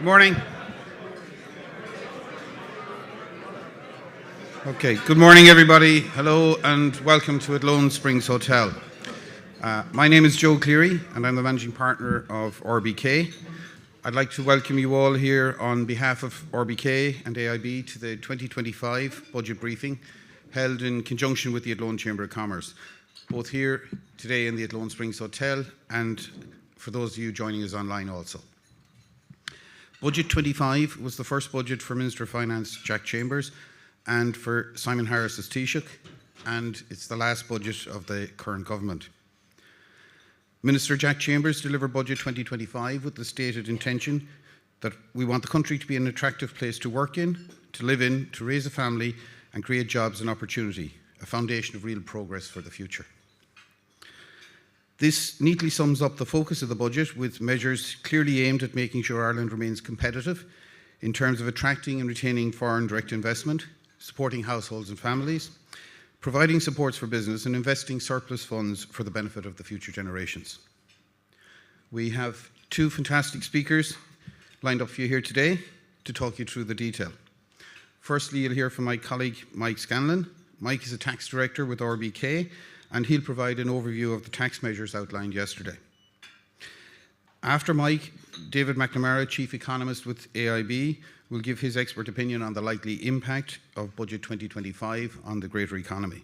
Good morning. Okay, good morning everybody. Hello and welcome to Athlone Springs Hotel. My name is Joe Cleary and I'm the managing partner of RBK. I'd like to welcome you all here on behalf of RBK and AIB to the 2025 budget briefing held in conjunction with the Athlone Chamber of Commerce, both here today in the Athlone Springs Hotel and for those of you joining us online also. Budget 25 was the first budget for Minister of Finance Jack Chambers and for Simon Harris's Taoiseach, and it's the last budget of the current government. Minister Jack Chambers delivered Budget 2025 with the stated intention that we want the country to be an attractive place to work in, to live in, to raise a family and create jobs and opportunity, a foundation of real progress for the future. This neatly sums up the focus of the budget with measures clearly aimed at making sure Ireland remains competitive in terms of attracting and retaining foreign direct investment, supporting households and families, providing supports for business and investing surplus funds for the benefit of the future generations. We have two fantastic speakers lined up for you here today to talk you through the detail. Firstly, you'll hear from my colleague Mike Scanlan. Mike is a tax director with RBK and he'll provide an overview of the tax measures outlined yesterday. After Mike, David McNamara, Chief Economist with AIB, will give his expert opinion on the likely impact of Budget 2025 on the greater economy.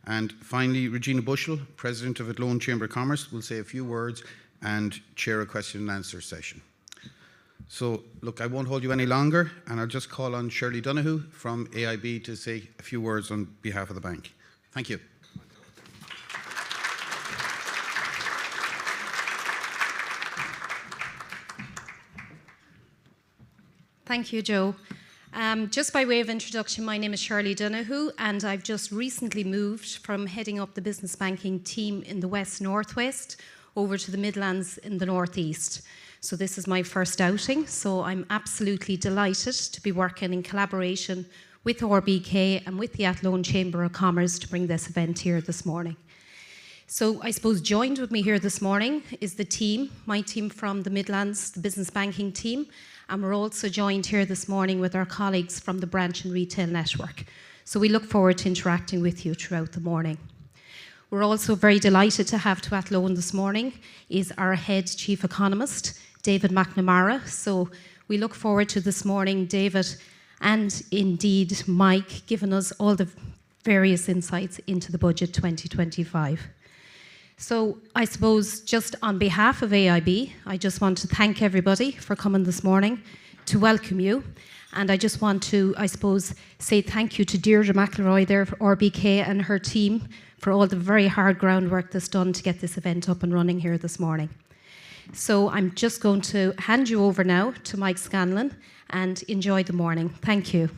And finally, Regina Bushell, President of Athlone Chamber of Commerce, will say a few words and chair a question and answer session. So, look, I won't hold you any longer, and I'll just call on Shirley Donoghue from AIB to say a few words on behalf of the bank. Thank you. Thank you, Joe. Just by way of introduction, my name is Shirley Donoghue and I've just recently moved from heading up the business banking team in the West Northwest over to the Midlands in the Northeast. So this is my first outing, so I'm absolutely delighted to be working in collaboration with RBK and with the Athlone Chamber of Commerce to bring this event here this morning. So I suppose joined with me here this morning is the team, my team from the Midlands, the business banking team, and we're also joined here this morning with our colleagues from the branch and retail network. So we look forward to interacting with you throughout the morning. We're also very delighted to have to Athlone this morning is our head chief economist, David McNamara. So we look forward to this morning, David, and indeed Mike, giving us all the various insights into the budget 2025. So I suppose just on behalf of AIB, I just want to thank everybody for coming this morning to welcome you. And I just want to, I suppose, say thank you to Deirdre McElroy there for RBK and her team for all the very hard groundwork that's done to get this event up and running here this morning. So I'm just going to hand you over now to Mike Scanlan and enjoy the morning. Thank you.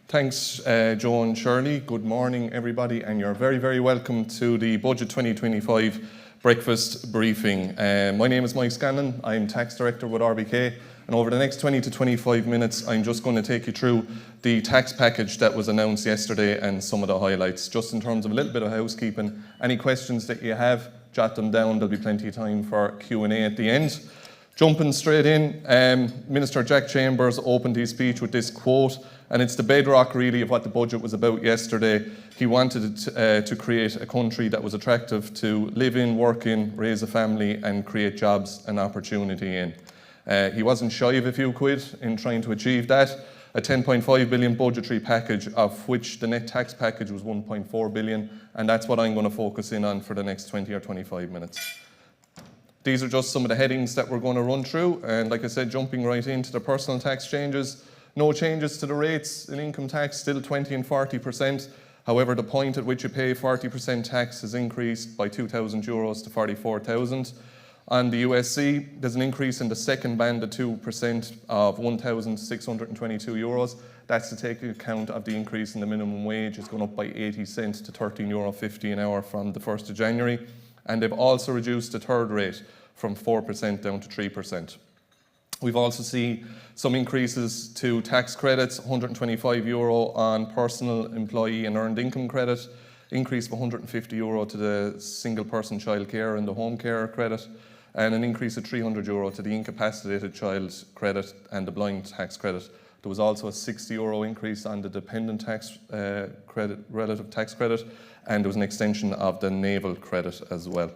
Thanks, Joe and Shirley. Good morning, everybody, and you're very, very welcome to the Budget 2025 breakfast briefing. My name is Mike Scanlan. I'm Tax Director with RBK, and over the next 20 to 25 minutes, I'm just going to take you through the tax package that was announced yesterday and some of the highlights, just in terms of a little bit of housekeeping. Any questions that you have, jot them down. There'll be plenty of time for Q&A at the end. Jumping straight in, Minister Jack Chambers opened his speech with this quote, and it's the bedrock really of what the budget was about yesterday. He wanted to create a country that was attractive to live in, work in, raise a family and create jobs and opportunity in. He wasn't shy of a few quid in trying to achieve that. A 10.5 billion budgetary package, of which the net tax package was 1.4 billion, and that's what I'm going to focus in on for the next 20 or 25 minutes. These are just some of the headings that we're going to run through, and like I said, jumping right into the personal tax changes. No changes to the rates in income tax, still 20 and 40%. However, the point at which you pay 40% tax has increased by €2,000 to 44,000. On the USC, there's an increase in the second band of 2% of €1,622. That's to take account of the increase in the minimum wage. It's gone up by 80 cents to €13.50 an hour from the 1st of January. And they've also reduced the third rate from 4% down to 3%. We've also seen some increases to tax credits, €125 on personal, employee and earned income credit, increase of €150 to the single person childcare and the home care credit, and an increase of €300 to the incapacitated child credit and the blind tax credit. There was also a €60 increase on the dependent tax credit, relative tax credit, and there was an extension of the naval credit as well.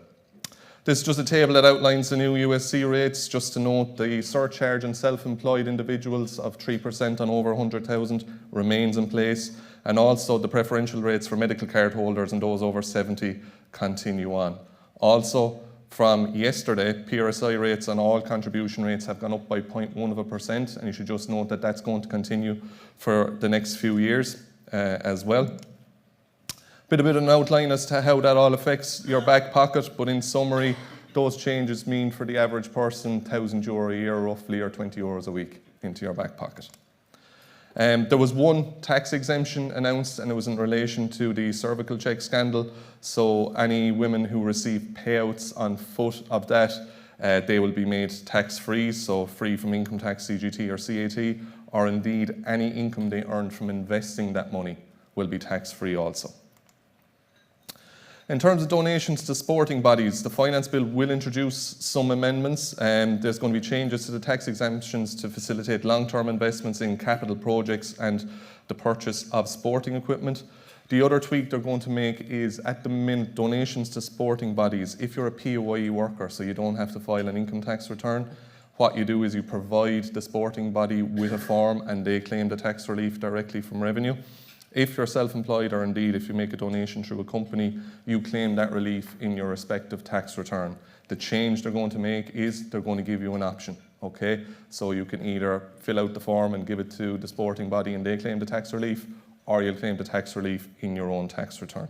This is just a table that outlines the new USC rates. Just to note, the surcharge on self-employed individuals of 3% on over 100,000 remains in place, and also the preferential rates for medical card holders and those over 70 continue on. Also, from yesterday, PRSI rates on all contribution rates have gone up by 0.1%, and you should just note that that's going to continue for the next few years as well. A bit of an outline as to how that all affects your back pocket, but in summary, those changes mean for the average person €1,000 a year roughly, or €20 a week into your back pocket. There was one tax exemption announced, and it was in relation to the cervical check scandal. So any women who receive payouts on foot of that, they will be made tax-free, so free from income tax, CGT or CAT, or indeed any income they earned from investing that money will be tax-free also. In terms of donations to sporting bodies, the Finance Bill will introduce some amendments. There's going to be changes to the tax exemptions to facilitate long-term investments in capital projects and the purchase of sporting equipment. The other tweak they're going to make is, at the minute, donations to sporting bodies, if you're a PAYE worker, so you don't have to file an income tax return, what you do is you provide the sporting body with a form and they claim the tax relief directly from revenue. If you're self-employed, or indeed if you make a donation through a company, you claim that relief in your respective tax return. The change they're going to make is they're going to give you an option, okay? So you can either fill out the form and give it to the sporting body and they claim the tax relief, or you'll claim the tax relief in your own tax return.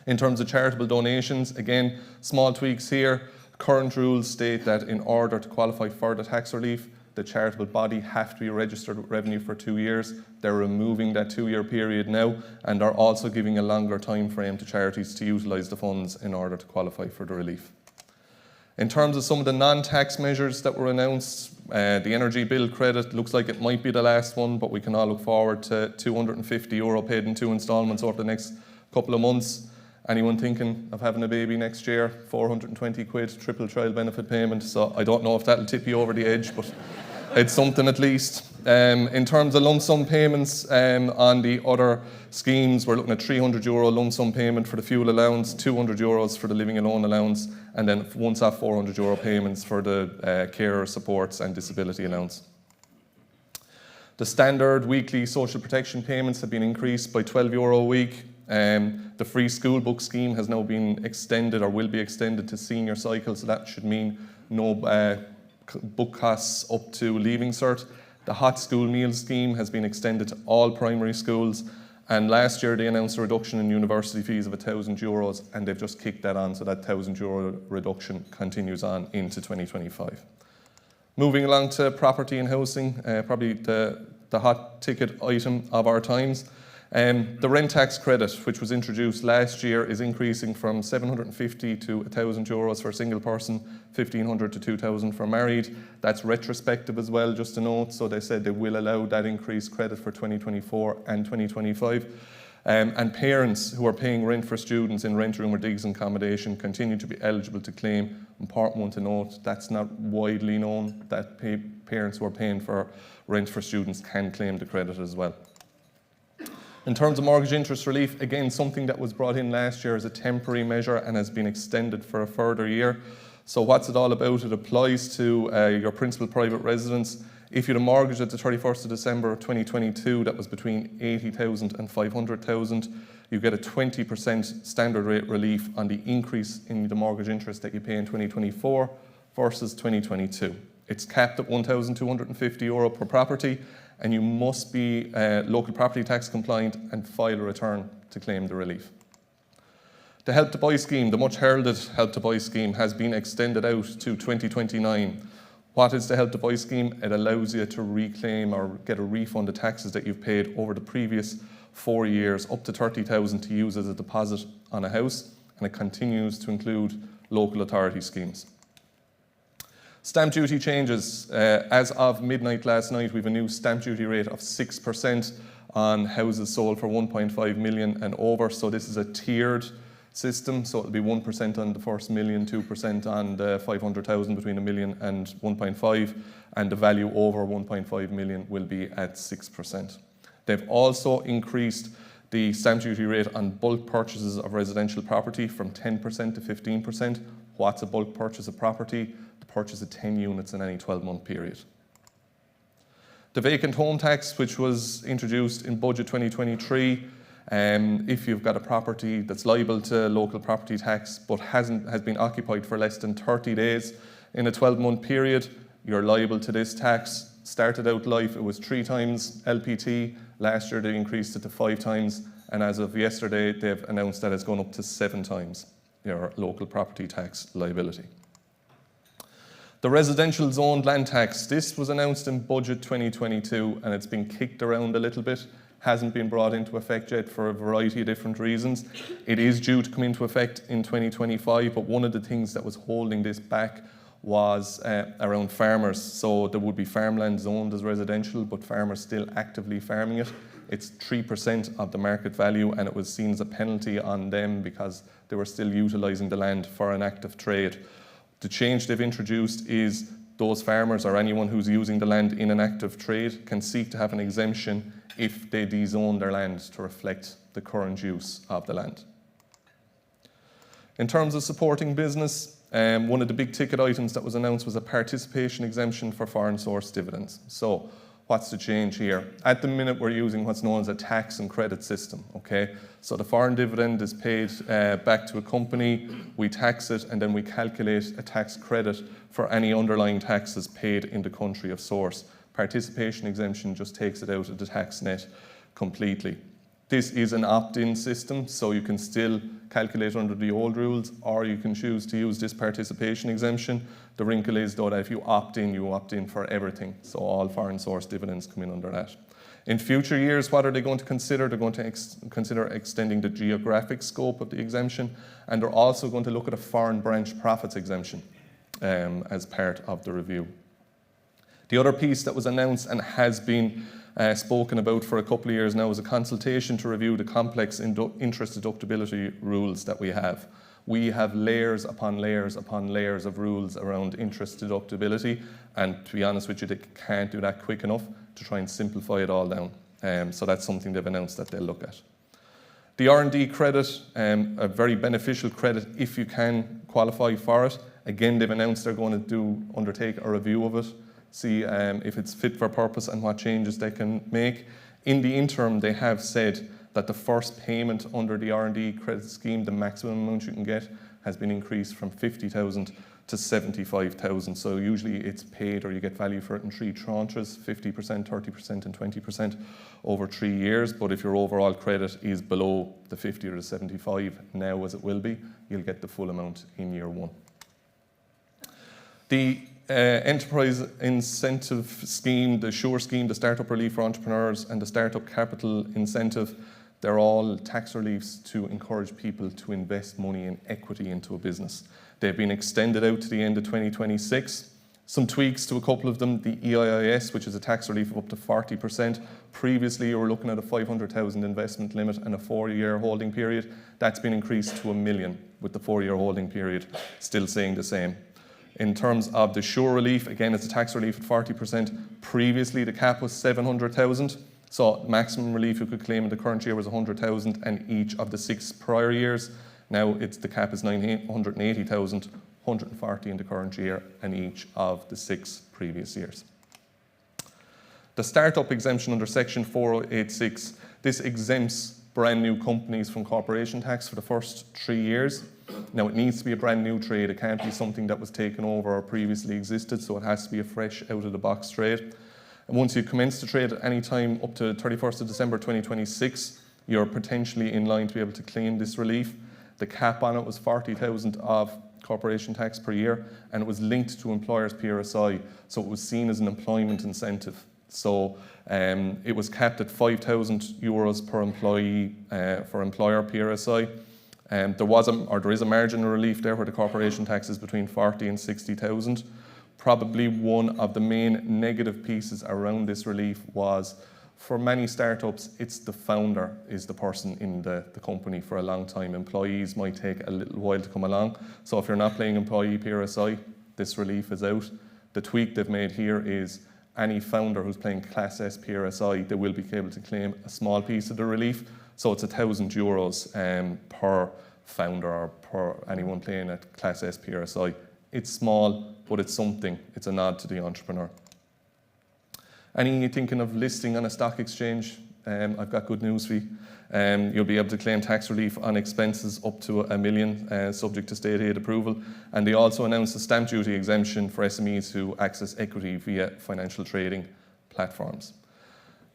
In terms of charitable donations, again, small tweaks here. Current rules state that in order to qualify for the tax relief, the charitable body have to be registered with revenue for 2 years. They're removing that 2-year period now, and are also giving a longer time frame to charities to utilise the funds in order to qualify for the relief. In terms of some of the non-tax measures that were announced, the energy bill credit looks like it might be the last one, but we can all look forward to €250 paid in 2 instalments over the next couple of months. Anyone thinking of having a baby next year, 420 quid, triple child benefit payment. So I don't know if that'll tip you over the edge, but it's something at least. In terms of lump sum payments on the other schemes, we're looking at €300 lump sum payment for the fuel allowance, €200 for the living alone allowance, and then once-off €400 payments for the carer supports and disability allowance. The standard weekly social protection payments have been increased by €12 a week. The free school book scheme has now been extended, or will be extended, to senior cycles, so that should mean no book costs up to Leaving Cert. The hot school meal scheme has been extended to all primary schools, and last year they announced a reduction in university fees of €1,000, and they've just kicked that on, so that €1,000 reduction continues on into 2025. Moving along to property and housing, probably the hot ticket item of our times. The rent tax credit, which was introduced last year, is increasing from €750 to €1,000 for a single person, €1,500 to €2,000 for married. That's retrospective as well, just to note. So they said they will allow that increased credit for 2024 and 2025. And parents who are paying rent for students in rent room or digs and accommodation continue to be eligible to claim. Important one to note, that's not widely known, that parents who are paying for rent for students can claim the credit as well. In terms of mortgage interest relief, again, something that was brought in last year as a temporary measure and has been extended for a further year. So what's it all about? It applies to your principal private residence. If you had a mortgage at the 31st of December 2022 that was between $80,000 and $500,000, you get a 20% standard rate relief on the increase in the mortgage interest that you pay in 2024 versus 2022. It's capped at €1,250 per property, and you must be local property tax compliant and file a return to claim the relief. The Help to Buy scheme, the much heralded Help to Buy scheme, has been extended out to 2029. What is the Help to Buy scheme? It allows you to reclaim or get a refund of taxes that you've paid over the previous 4 years, up to $30,000, to use as a deposit on a house, and it continues to include local authority schemes. Stamp duty changes. As of midnight last night, we have a new stamp duty rate of 6% on houses sold for 1.5 million and over. So this is a tiered system. So it'll be 1% on the first million, 2% on the 500,000 between a million and 1.5, and the value over 1.5 million will be at 6%. They've also increased the stamp duty rate on bulk purchases of residential property from 10% to 15%. What's a bulk purchase of property? The purchase of 10 units in any 12-month period. The vacant home tax, which was introduced in Budget 2023, if you've got a property that's liable to local property tax but has been occupied for less than 30 days in a 12-month period, you're liable to this tax. Started out life, it was 3 times LPT. Last year they increased it to 5 times, and as of yesterday they've announced that it's gone up to 7 times your local property tax liability. The residential zoned land tax, this was announced in Budget 2022 and it's been kicked around a little bit, hasn't been brought into effect yet for a variety of different reasons. It is due to come into effect in 2025, but one of the things that was holding this back was around farmers. So there would be farmland zoned as residential, but farmers still actively farming it. It's 3% of the market value, and it was seen as a penalty on them because they were still utilising the land for an active trade. The change they've introduced is those farmers or anyone who's using the land in an active trade can seek to have an exemption if they dezone their land to reflect the current use of the land. In terms of supporting business, one of the big ticket items that was announced was a participation exemption for foreign source dividends. So what's the change here? At the minute we're using what's known as a tax and credit system, okay? So the foreign dividend is paid back to a company, we tax it, and then we calculate a tax credit for any underlying taxes paid in the country of source. Participation exemption just takes it out of the tax net completely. This is an opt-in system, so you can still calculate under the old rules, or you can choose to use this participation exemption. The wrinkle is, though, that if you opt in for everything. So all foreign source dividends come in under that. In future years, what are they going to consider? They're going to consider extending the geographic scope of the exemption, and they're also going to look at a foreign branch profits exemption as part of the review. The other piece that was announced and has been spoken about for a couple of years now is a consultation to review the complex interest deductibility rules that we have. We have layers upon layers upon layers of rules around interest deductibility, and to be honest with you, they can't do that quick enough to try and simplify it all down. So that's something they've announced that they'll look at. The R&D credit, a very beneficial credit if you can qualify for it. Again, they've announced they're going to undertake a review of it, see if it's fit for purpose and what changes they can make. In the interim, they have said that the first payment under the R&D credit scheme, the maximum amount you can get, has been increased from 50,000 to 75,000. So usually it's paid or you get value for it in 3 tranches, 50%, 30% and 20% over 3 years. But if your overall credit is below the 50 or the 75 now, as it will be, you'll get the full amount in year 1. The Enterprise Incentive Scheme, the SURE scheme, the Startup Relief for Entrepreneurs and the Startup Capital Incentive, they're all tax reliefs to encourage people to invest money in equity into a business. They've been extended out to the end of 2026. Some tweaks to a couple of them. The EIIS, which is a tax relief of up to 40%. Previously, you were looking at a 500,000 investment limit and a 4-year holding period. That's been increased to $1 million with the 4-year holding period still staying the same. In terms of the SURE relief, again, it's a tax relief at 40%. Previously, the cap was 700,000. So maximum relief you could claim in the current year was 100,000 and each of the 6 prior years. Now the cap is 180,000, 140 in the current year and each of the 6 previous years. The startup exemption under section 4086, this exempts brand new companies from corporation tax for the first 3 years. Now it needs to be a brand new trade. It can't be something that was taken over or previously existed, so it has to be a fresh out of the box trade. And once you commence to trade at any time up to 31st of December 2026, you're potentially in line to be able to claim this relief. The cap on it was 40,000 of corporation tax per year, and it was linked to employers' PRSI, so it was seen as an employment incentive. So it was capped at 5,000 euros per employee for employer PRSI. There is a margin of relief there where the corporation tax is between 40 and 60,000. Probably one of the main negative pieces around this relief was, for many startups, it's the founder is the person in the company for a long time. Employees might take a little while to come along. So if you're not paying employee PRSI, this relief is out. The tweak they've made here is any founder who's paying Class S PRSI, they will be able to claim a small piece of the relief. So it's €1,000 per founder or per anyone paying at Class S PRSI. It's small, but it's something. It's a nod to the entrepreneur. Any thinking of listing on a stock exchange? I've got good news for you. You'll be able to claim tax relief on expenses up to $1 million, subject to state aid approval. And they also announced a stamp duty exemption for SMEs who access equity via financial trading platforms.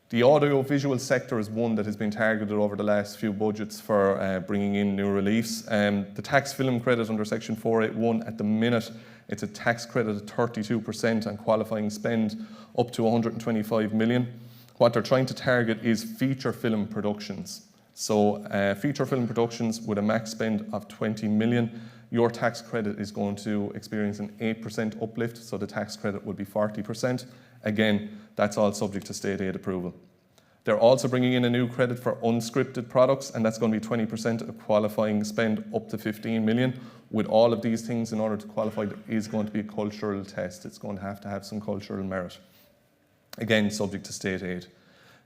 The audiovisual sector is one that has been targeted over the last few budgets for bringing in new reliefs. The tax film credit under Section 481, at the minute, it's a tax credit of 32% on qualifying spend up to 125 million. What they're trying to target is feature film productions. So feature film productions with a max spend of 20 million, your tax credit is going to experience an 8% uplift, so the tax credit will be 40%. Again, that's all subject to state aid approval. They're also bringing in a new credit for unscripted products, and that's going to be 20% of qualifying spend up to 15 million. With all of these things, in order to qualify, there is going to be a cultural test. It's going to have some cultural merit. Again, subject to state aid.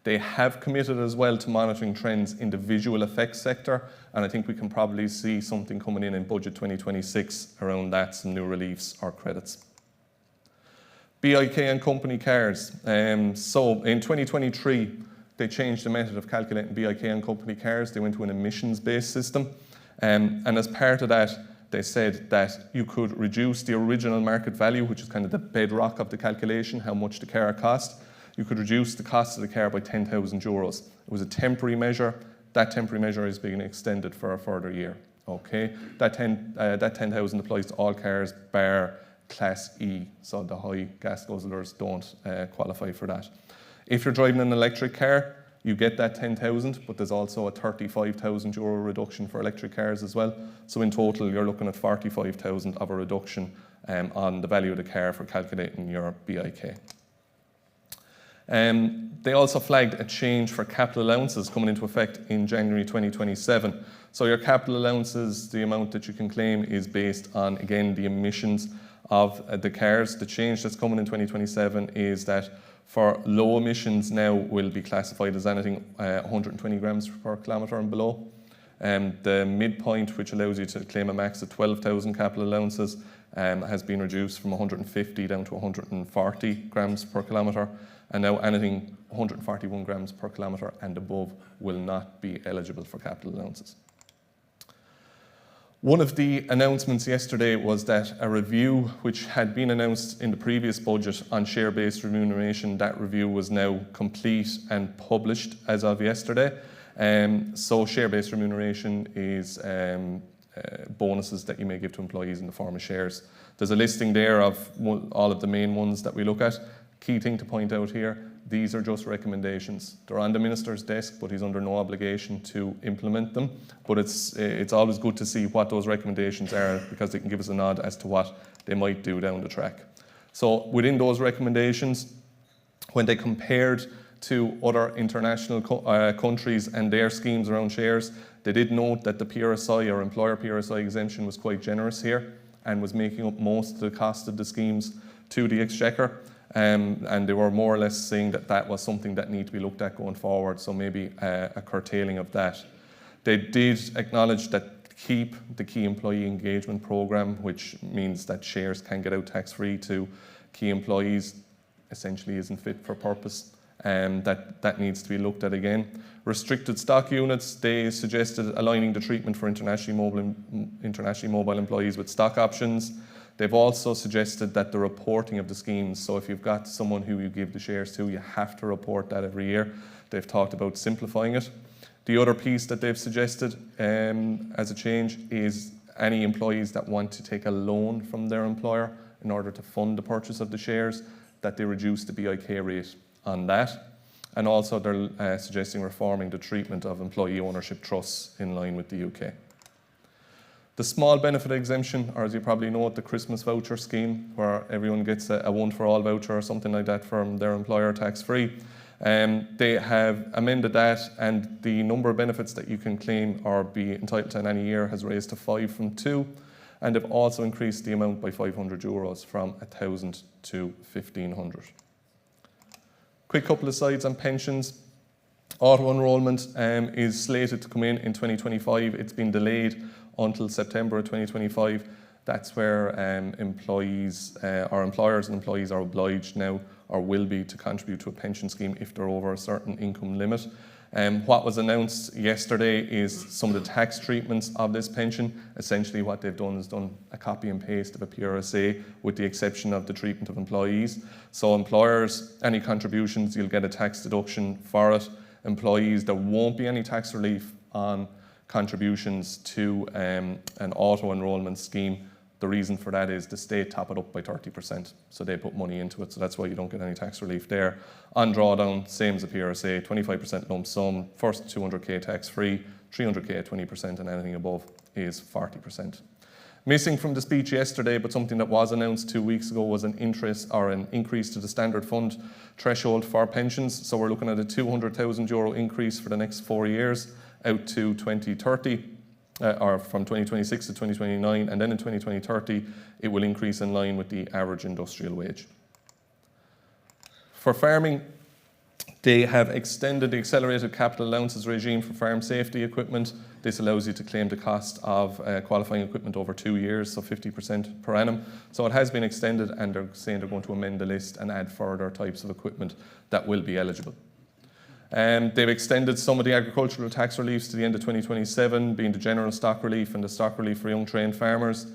They have committed as well to monitoring trends in the visual effects sector, and I think we can probably see something coming in Budget 2026 around that, some new reliefs or credits. BIK and company cars. So in 2023, they changed the method of calculating BIK and company cars. They went to an emissions-based system. And as part of that, they said that you could reduce the original market value, which is kind of the bedrock of the calculation, how much the car cost. You could reduce the cost of the car by €10,000. It was a temporary measure. That temporary measure is being extended for a further year. Okay, that 10,000 applies to all cars bar Class E, so the high gas guzzlers don't qualify for that. If you're driving an electric car, you get that 10,000, but there's also a €35,000 reduction for electric cars as well. So in total, you're looking at 45,000 of a reduction on the value of the car for calculating your BIK. They also flagged a change for capital allowances coming into effect in January 2027. So your capital allowances, the amount that you can claim, is based on, again, the emissions of the cars. The change that's coming in 2027 is that for low emissions now will be classified as anything 120 grams per kilometre and below. The midpoint, which allows you to claim a max of 12,000 capital allowances, has been reduced from 150 down to 140 grams per kilometre. And now anything 141 grams per kilometre and above will not be eligible for capital allowances. One of the announcements yesterday was that a review which had been announced in the previous budget on share-based remuneration, that review was now complete and published as of yesterday. So share-based remuneration is bonuses that you may give to employees in the form of shares. There's a listing there of all of the main ones that we look at. Key thing to point out here, these are just recommendations. They're on the Minister's desk, but he's under no obligation to implement them. But it's always good to see what those recommendations are, because they can give us a nod as to what they might do down the track. So within those recommendations, when they compared to other international countries and their schemes around shares, they did note that the PRSI or employer PRSI exemption was quite generous here and was making up most of the cost of the schemes to the Exchequer. And they were more or less saying that that was something that needed to be looked at going forward, so maybe a curtailing of that. They did acknowledge that keep the key employee engagement program, which means that shares can get out tax-free to key employees, essentially isn't fit for purpose, and that needs to be looked at again. Restricted stock units, they suggested aligning the treatment for internationally mobile employees with stock options. They've also suggested that the reporting of the schemes, so if you've got someone who you give the shares to, you have to report that every year. They've talked about simplifying it. The other piece that they've suggested as a change is any employees that want to take a loan from their employer in order to fund the purchase of the shares, that they reduce the BIK rate on that. And also they're suggesting reforming the treatment of employee ownership trusts in line with the UK. The small benefit exemption, or as you probably know, the Christmas voucher scheme, where everyone gets a one-for-all voucher or something like that from their employer tax-free. They have amended that, and the number of benefits that you can claim or be entitled to in any year has raised to 5 from 2, and they've also increased the amount by €500 from 1,000 to 1,500. Quick couple of slides on pensions. Auto enrolment is slated to come in 2025. It's been delayed until September of 2025. That's where employers and employees are obliged now, or will be, to contribute to a pension scheme if they're over a certain income limit. What was announced yesterday is some of the tax treatments of this pension. Essentially what they've done is done a copy and paste of a PRSA, with the exception of the treatment of employees. So employers, any contributions, you'll get a tax deduction for it. Employees, there won't be any tax relief on contributions to an auto enrolment scheme. The reason for that is the state top it up by 30%, so they put money into it, so that's why you don't get any tax relief there. On drawdown, same as a PRSA, 25% lump sum, first 200k tax-free, 300k at 20%, and anything above is 40%. Missing from the speech yesterday, but something that was announced 2 weeks ago, was an increase to the standard fund threshold for pensions. So we're looking at a €200,000 increase for the next 4 years out to 2030. Or from 2026 to 2029, and then in 2030 it will increase in line with the average industrial wage. For farming, they have extended the accelerated capital allowances regime for farm safety equipment. This allows you to claim the cost of qualifying equipment over 2 years, so 50% per annum. So it has been extended, and they're saying they're going to amend the list and add further types of equipment that will be eligible. They've extended some of the agricultural tax reliefs to the end of 2027, being the general stock relief and the stock relief for young trained farmers.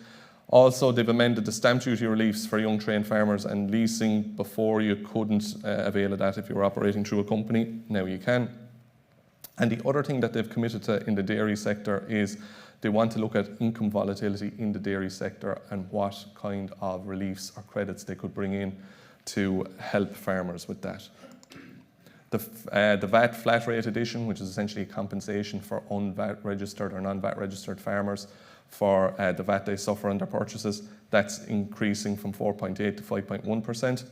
Also, they've amended the stamp duty reliefs for young trained farmers and leasing. Before, you couldn't avail of that if you were operating through a company. Now you can. And the other thing that they've committed to in the dairy sector is they want to look at income volatility in the dairy sector and what kind of reliefs or credits they could bring in to help farmers with that. The VAT flat rate addition, which is essentially a compensation for un-VAT registered or non-VAT registered farmers for the VAT they suffer on their purchases, that's increasing from 4.8 to 5.1%.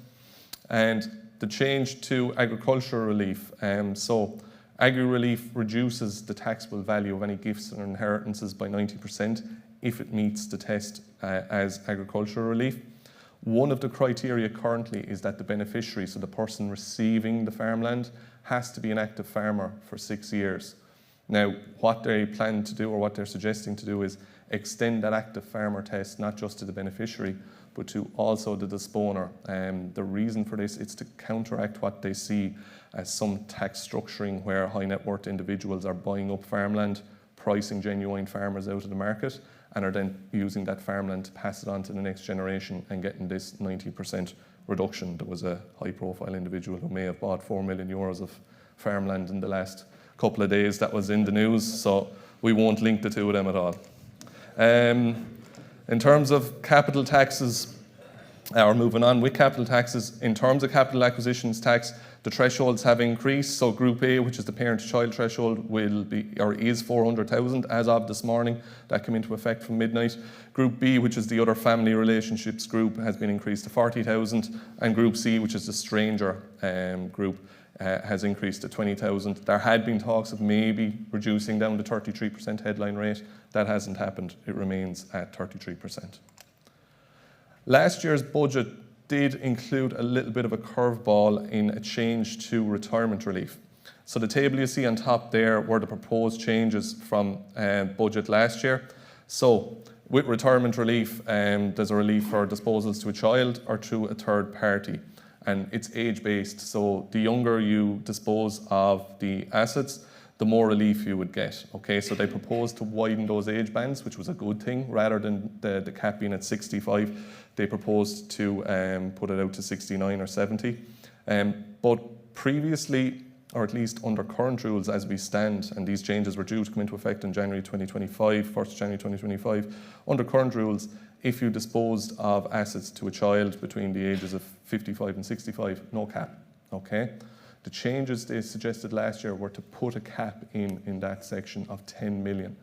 And the change to agricultural relief, so agri-relief reduces the taxable value of any gifts and inheritances by 90% if it meets the test as agricultural relief. One of the criteria currently is that the beneficiary, so the person receiving the farmland, has to be an active farmer for 6 years. Now, what they plan to do, or what they're suggesting to do, is extend that active farmer test not just to the beneficiary, but to also the disponer. The reason for this is to counteract what they see as some tax structuring where high net worth individuals are buying up farmland, pricing genuine farmers out of the market, and are then using that farmland to pass it on to the next generation and getting this 90% reduction. There was a high-profile individual who may have bought €4 million of farmland in the last couple of days. That was in the news, so we won't link the two of them at all. In terms of capital taxes, or moving on with capital taxes, in terms of capital acquisitions tax, the thresholds have increased. So Group A, which is the parent-to-child threshold, will be, or is, 400,000 as of this morning. That came into effect from midnight. Group B, which is the other family relationships group, has been increased to 40,000, and Group C, which is the stranger group, has increased to 20,000. There had been talks of maybe reducing down the 33% headline rate. That hasn't happened. It remains at 33%. Last year's budget did include a little bit of a curveball in a change to retirement relief. So the table you see on top there were the proposed changes from budget last year. So with retirement relief, there's a relief for disposals to a child or to a third party, and it's age-based. So the younger you dispose of the assets, the more relief you would get. Okay, so they proposed to widen those age bands, which was a good thing. Rather than the cap being at 65, they proposed to put it out to 69 or 70. But previously, or at least under current rules as we stand, and these changes were due to come into effect in January 2025, 1st January 2025, under current rules, if you disposed of assets to a child between the ages of 55 and 65, no cap, okay? The changes they suggested last year were to put a cap in that section of 10 million.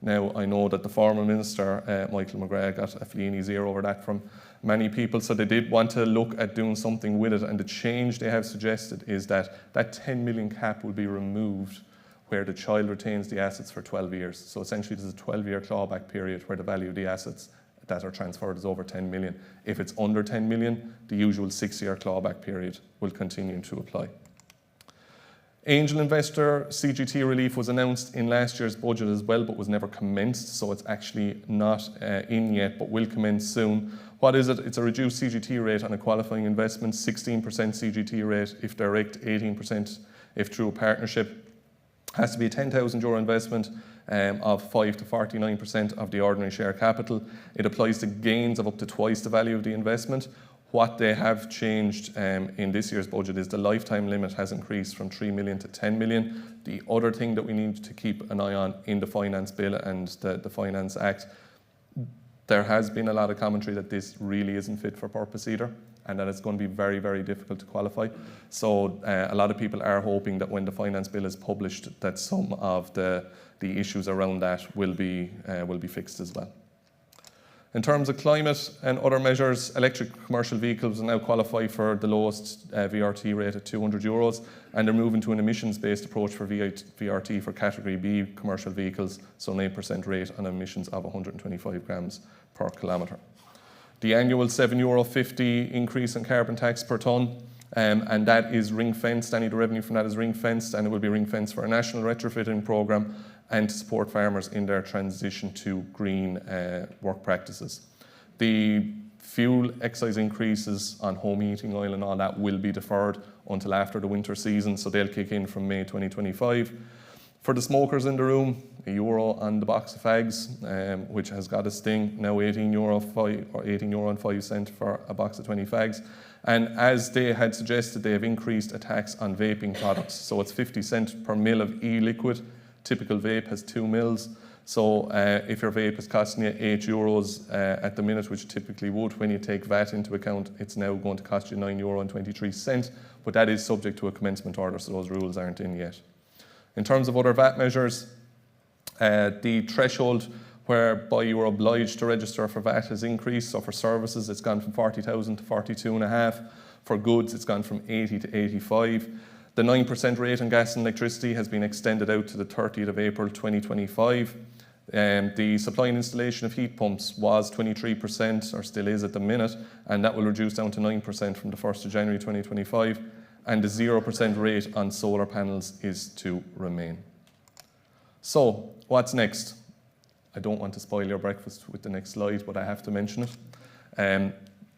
Now, I know that the former minister, Michael McGrath, got a flea in his ear over that from many people, so they did want to look at doing something with it, and the change they have suggested is that that 10 million cap will be removed where the child retains the assets for 12 years. So essentially there's a 12-year clawback period where the value of the assets that are transferred is over 10 million. If it's under 10 million, the usual 6-year clawback period will continue to apply. Angel investor CGT relief was announced in last year's budget as well, but was never commenced, so it's actually not in yet, but will commence soon. What is it? It's a reduced CGT rate on a qualifying investment, 16% CGT rate if direct, 18% if through a partnership. Has to be a €10,000 investment of 5 to 49% of the ordinary share capital. It applies to gains of up to twice the value of the investment. What they have changed in this year's budget is the lifetime limit has increased from 3 million to 10 million. The other thing that we need to keep an eye on in the Finance Bill and the Finance Act, there has been a lot of commentary that this really isn't fit for purpose either, and that it's going to be very, very difficult to qualify. So a lot of people are hoping that when the Finance Bill is published, that some of the issues around that will be fixed as well. In terms of climate and other measures, electric commercial vehicles now qualify for the lowest VRT rate at €200, and they're moving to an emissions-based approach for VRT for Category B commercial vehicles, so an 8% rate on emissions of 125 grams per kilometre. The annual €7.50 increase in carbon tax per tonne, and that is ring-fenced. Any of the revenue from that is ring-fenced, and it will be ring-fenced for a national retrofitting programme and to support farmers in their transition to green work practices. The fuel excise increases on home heating oil and all that will be deferred until after the winter season, so they'll kick in from May 2025. For the smokers in the room, €1 on the box of fags, which has got a sting, now €18.05 for a box of 20 fags. And as they had suggested, they have increased a tax on vaping products. So it's 50 cents per mil of e-liquid. Typical vape has 2 mils. So if your vape is costing you €8 at the minute, which typically would, when you take VAT into account, it's now going to cost you €9.23. But that is subject to a commencement order, so those rules aren't in yet. In terms of other VAT measures, the threshold whereby you are obliged to register for VAT has increased. So for services, it's gone from 40,000 to 42.5. For goods, it's gone from 80 to 85. The 9% rate on gas and electricity has been extended out to the 30th of April 2025. The supply and installation of heat pumps was 23%, or still is at the minute, and that will reduce down to 9% from the 1st of January 2025. And the 0% rate on solar panels is to remain. So, what's next? I don't want to spoil your breakfast with the next slide, but I have to mention it.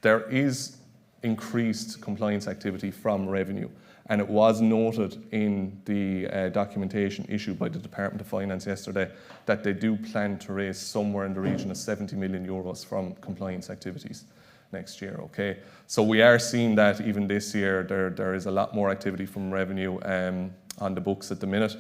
There is increased compliance activity from revenue, and it was noted in the documentation issued by the Department of Finance yesterday that they do plan to raise somewhere in the region of €70 million from compliance activities next year, okay? So we are seeing that even this year, there is a lot more activity from revenue on the books at the minute.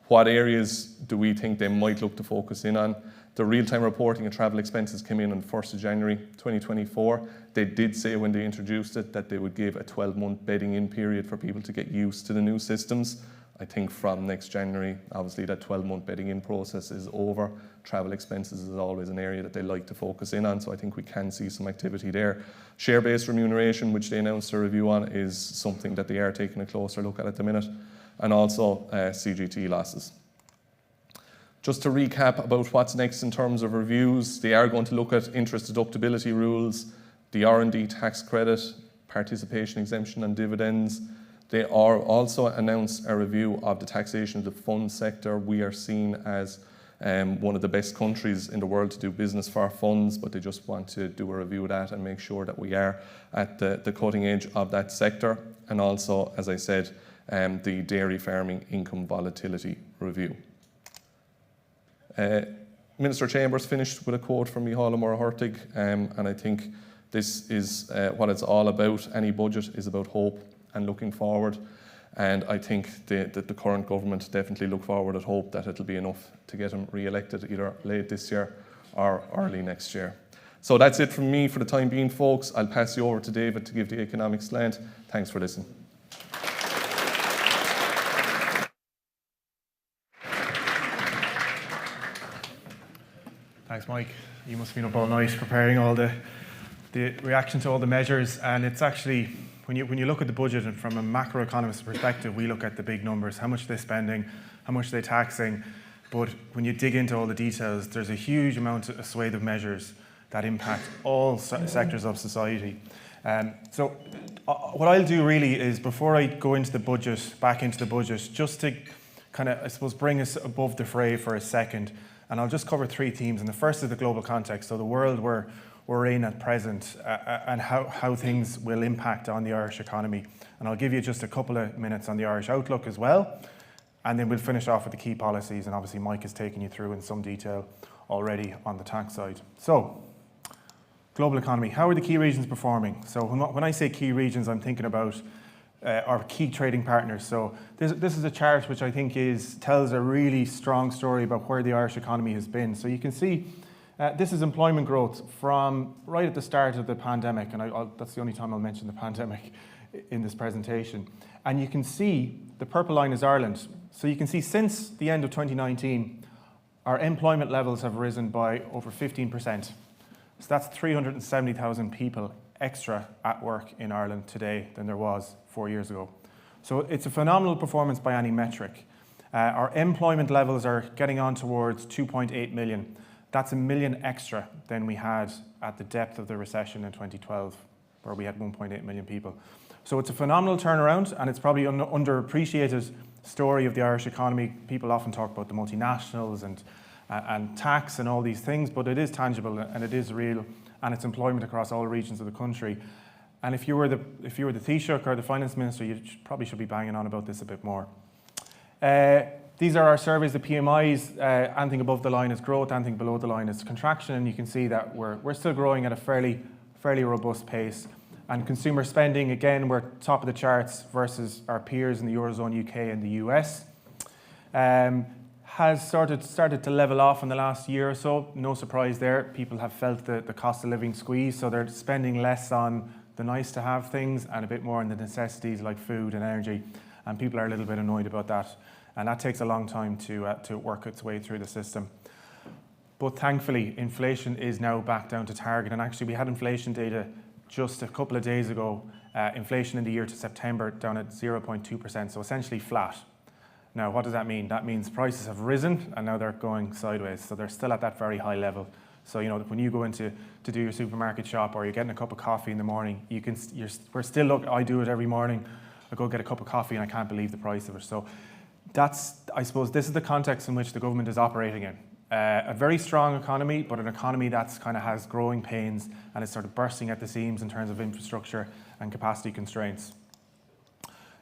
What areas do we think they might look to focus in on? The real-time reporting of travel expenses came in on the 1st of January 2024. They did say when they introduced it that they would give a 12-month bedding-in period for people to get used to the new systems. I think from next January, obviously that 12-month bedding-in process is over. Travel expenses is always an area that they like to focus in on, so I think we can see some activity there. Share-based remuneration, which they announced a review on, is something that they are taking a closer look at the minute, and also CGT losses. Just to recap about what's next in terms of reviews, they are going to look at interest deductibility rules, the R&D tax credit, participation exemption on dividends. They are also announced a review of the taxation of the fund sector. We are seen as one of the best countries in the world to do business for funds, but they just want to do a review of that and make sure that we are at the cutting edge of that sector. And also, as I said, the dairy farming income volatility review. Minister Chambers finished with a quote from Micheál Mór Hurtig, and I think this is what it's all about. Any budget is about hope and looking forward, and I think that the current government definitely look forward and hope that it'll be enough to get him re-elected either late this year or early next year. So that's it from me for the time being, folks. I'll pass you over to David to give the economic slant. Thanks for listening. Thanks, Mike. You must have been up all night preparing all the reaction to all the measures, and it's actually, when you look at the budget and from a macroeconomist perspective, we look at the big numbers, how much they're spending, how much they're taxing, but when you dig into all the details, there's a huge amount, a swathe of measures that impact all sectors of society. So what I'll do really is, before I go into the budget, back into the budget, just to kind of, I suppose, bring us above the fray for a second, and I'll just cover three themes. And the first is the global context, so the world we're in at present, and how things will impact on the Irish economy. And I'll give you just a couple of minutes on the Irish outlook as well, and then we'll finish off with the key policies, and obviously Mike has taken you through in some detail already on the tax side. So, global economy, how are the key regions performing? So when I say key regions, I'm thinking about our key trading partners. So this is a chart which I think tells a really strong story about where the Irish economy has been. So you can see this is employment growth from right at the start of the pandemic, and that's the only time I'll mention the pandemic in this presentation. And you can see the purple line is Ireland. So you can see since the end of 2019, our employment levels have risen by over 15%. So that's 370,000 people extra at work in Ireland today than there was 4 years ago. So it's a phenomenal performance by any metric. Our employment levels are getting on towards 2.8 million. That's 1 million extra than we had at the depth of the recession in 2012, where we had 1.8 million people. So it's a phenomenal turnaround, and it's probably an underappreciated story of the Irish economy. People often talk about the multinationals and tax and all these things, but it is tangible and it is real, and it's employment across all regions of the country. And if you were the Taoiseach or the Finance Minister, you probably should be banging on about this a bit more. These are our surveys, the PMIs. Anything above the line is growth, anything below the line is contraction, and you can see that we're still growing at a fairly robust pace. And consumer spending, again, we're top of the charts versus our peers in the Eurozone, UK and the US. Has started to level off in the last year or so. No surprise there. People have felt the cost of living squeeze, so they're spending less on the nice to have things and a bit more on the necessities like food and energy. And people are a little bit annoyed about that. And that takes a long time to work its way through the system. But thankfully, inflation is now back down to target. And actually, we had inflation data just a couple of days ago. Inflation in the year to September down at 0.2%, so essentially flat. Now, what does that mean? That means prices have risen and now they're going sideways. So they're still at that very high level. So, when you go into to do your supermarket shop or you're getting a cup of coffee in the morning, I do it every morning. I go get a cup of coffee and I can't believe the price of it. So I suppose this is the context in which the government is operating in. A very strong economy, but an economy that's kind of has growing pains and is sort of bursting at the seams in terms of infrastructure and capacity constraints.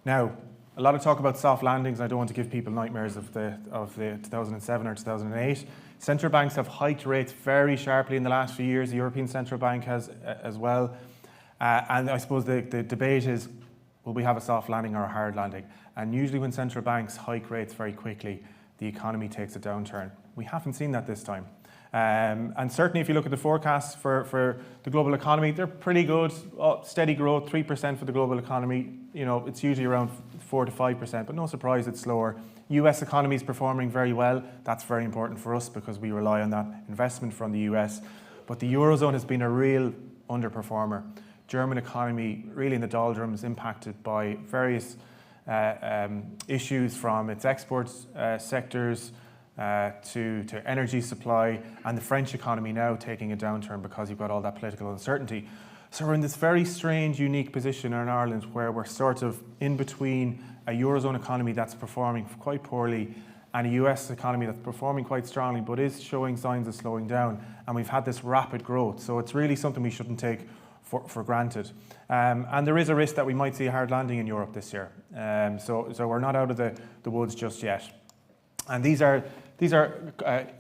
Now, a lot of talk about soft landings. I don't want to give people nightmares of the 2007 or 2008. Central banks have hiked rates very sharply in the last few years. The European Central Bank has as well. And I suppose the debate is, will we have a soft landing or a hard landing? And usually when central banks hike rates very quickly, the economy takes a downturn. We haven't seen that this time. And certainly if you look at the forecasts for the global economy, they're pretty good. Steady growth, 3% for the global economy. It's usually around 4 to 5%, but no surprise it's slower. US economy is performing very well. That's very important for us because we rely on that investment from the US. But the Eurozone has been a real underperformer. German economy really in the doldrums, impacted by various issues from its exports sectors, to energy supply, and the French economy now taking a downturn because you've got all that political uncertainty. So we're in this very strange, unique position in Ireland where we're sort of in between a Eurozone economy that's performing quite poorly and a US economy that's performing quite strongly but is showing signs of slowing down. And we've had this rapid growth. So it's really something we shouldn't take for granted. And there is a risk that we might see a hard landing in Europe this year. So we're not out of the woods just yet. And these are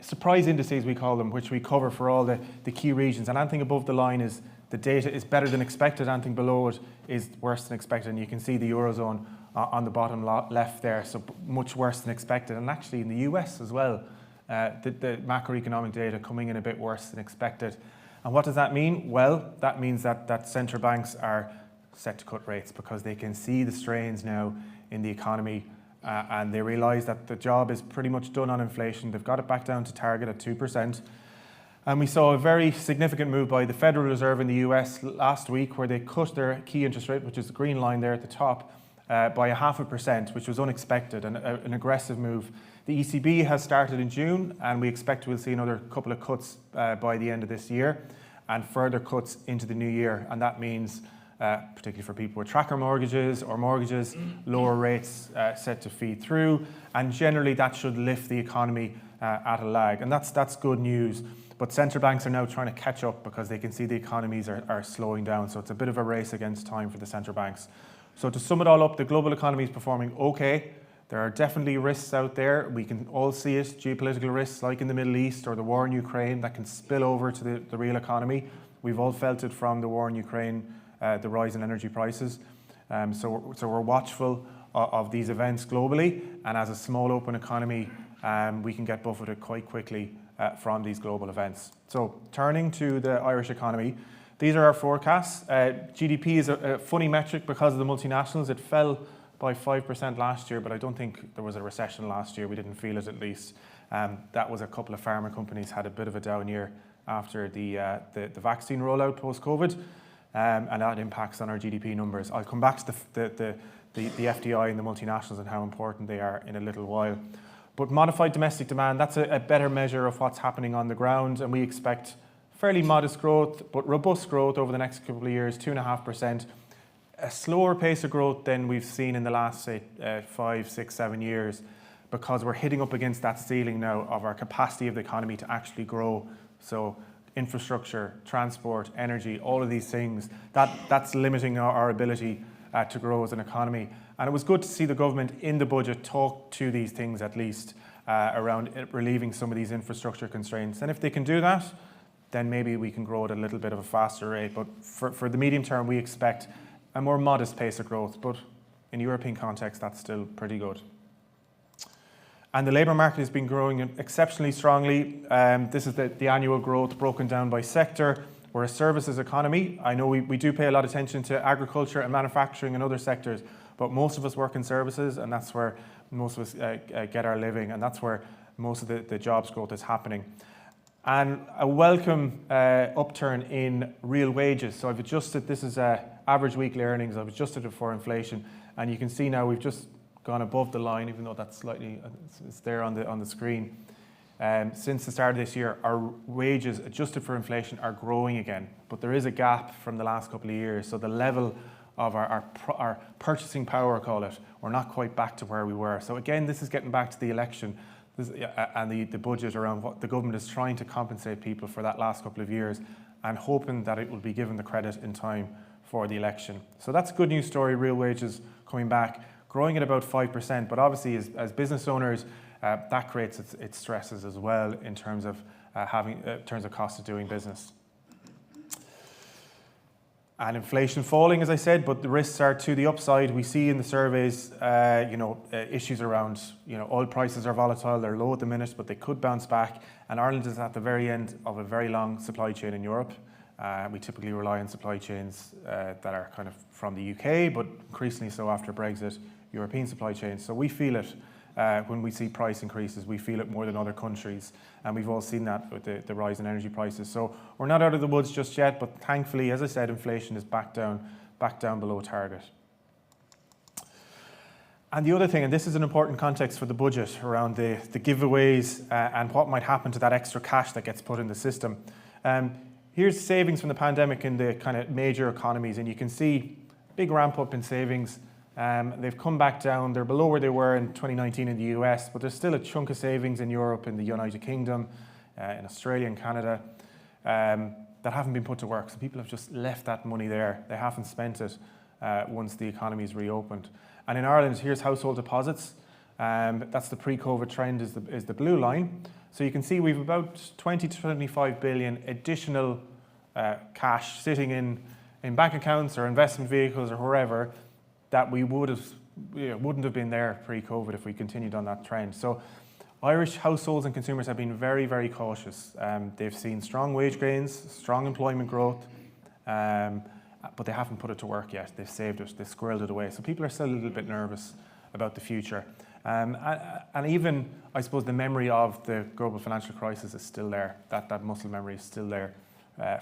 surprise indices, we call them, which we cover for all the key regions. And anything above the line is the data is better than expected, anything below it is worse than expected. And you can see the Eurozone on the bottom left there, so much worse than expected. And actually in the US as well, the macroeconomic data coming in a bit worse than expected. And what does that mean? Well, that means that central banks are set to cut rates because they can see the strains now in the economy. And they realise that the job is pretty much done on inflation. They've got it back down to target at 2%. And we saw a very significant move by the Federal Reserve in the US last week, where they cut their key interest rate, which is the green line there at the top, by 0.5%, which was unexpected and an aggressive move. The ECB has started in June, and we expect we'll see another couple of cuts by the end of this year, and further cuts into the new year. And that means, particularly for people with tracker mortgages or mortgages, lower rates set to feed through, and generally that should lift the economy at a lag. And that's good news. But central banks are now trying to catch up because they can see the economies are slowing down. So it's a bit of a race against time for the central banks. So to sum it all up, the global economy is performing okay. There are definitely risks out there. We can all see it, geopolitical risks like in the Middle East or the war in Ukraine that can spill over to the real economy. We've all felt it from the war in Ukraine, the rise in energy prices. So we're watchful of these events globally. And as a small open economy, we can get buffeted quite quickly from these global events. So turning to the Irish economy, these are our forecasts. GDP is a funny metric because of the multinationals. It fell by 5% last year, but I don't think there was a recession last year. We didn't feel it, at least. That was a couple of pharma companies had a bit of a down year after the vaccine rollout post-COVID, and that impacts on our GDP numbers. I'll come back to the FDI and the multinationals and how important they are in a little while. But modified domestic demand, that's a better measure of what's happening on the ground, and we expect fairly modest growth, but robust growth over the next couple of years, 2.5%. A slower pace of growth than we've seen in the last, say, 5, 6, 7 years, because we're hitting up against that ceiling now of our capacity of the economy to actually grow. So infrastructure, transport, energy, all of these things, that's limiting our ability to grow as an economy. And it was good to see the government in the budget talk to these things at least around relieving some of these infrastructure constraints. And if they can do that, then maybe we can grow at a little bit of a faster rate. But for the medium term, we expect a more modest pace of growth. But in European context, that's still pretty good. And the labour market has been growing exceptionally strongly. This is the annual growth broken down by sector. We're a services economy. I know we do pay a lot of attention to agriculture and manufacturing and other sectors, but most of us work in services, and that's where most of us get our living, and that's where most of the jobs growth is happening. And a welcome upturn in real wages. So I've adjusted, this is average weekly earnings, I've adjusted it for inflation, and you can see now we've just gone above the line, even though that's slightly, it's there on the screen. Since the start of this year, our wages adjusted for inflation are growing again, but there is a gap from the last couple of years. So the level of our purchasing power, call it, we're not quite back to where we were. So again, this is getting back to the election and the budget around what the government is trying to compensate people for that last couple of years and hoping that it will be given the credit in time for the election. So that's a good news story, real wages coming back, growing at about 5%, but obviously as business owners, that creates its stresses as well in terms of cost of doing business. And inflation falling, as I said, but the risks are to the upside. We see in the surveys, issues around, oil prices are volatile, they're low at the minute, but they could bounce back. And Ireland is at the very end of a very long supply chain in Europe. We typically rely on supply chains that are kind of from the UK, but increasingly so after Brexit, European supply chains. So we feel it. When we see price increases, we feel it more than other countries. And we've all seen that with the rise in energy prices. So we're not out of the woods just yet, but thankfully, as I said, inflation is back down below target. And the other thing, and this is an important context for the budget, around the giveaways and what might happen to that extra cash that gets put in the system. Here's savings from the pandemic in the kind of major economies, and you can see big ramp up in savings. They've come back down. They're below where they were in 2019 in the US, but there's still a chunk of savings in Europe, in the United Kingdom, in Australia and Canada that haven't been put to work. So people have just left that money there. They haven't spent it once the economy's reopened. And in Ireland, here's household deposits. That's the pre-COVID trend is the blue line. So you can see we've about 20 to 25 billion additional cash sitting in bank accounts or investment vehicles or wherever that we wouldn't have been there pre-COVID if we continued on that trend. So Irish households and consumers have been very, very cautious. They've seen strong wage gains, strong employment growth, but they haven't put it to work yet. They've saved it, they've squirreled it away. So people are still a little bit nervous about the future. And even, I suppose, the memory of the global financial crisis is still there. That muscle memory is still there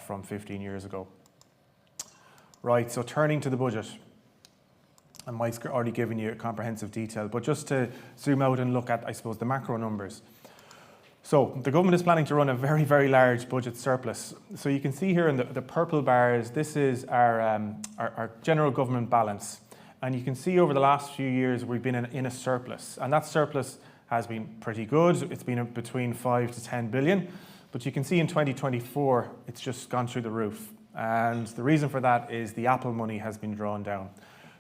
from 15 years ago. Right, so turning to the budget. And Mike's already given you a comprehensive detail, but just to zoom out and look at, I suppose, the macro numbers. So the government is planning to run a very, very large budget surplus. So you can see here in the purple bars, this is our general government balance. And you can see over the last few years, we've been in a surplus. And that surplus has been pretty good. It's been between 5 to 10 billion. But you can see in 2024, it's just gone through the roof. And the reason for that is the Apple money has been drawn down.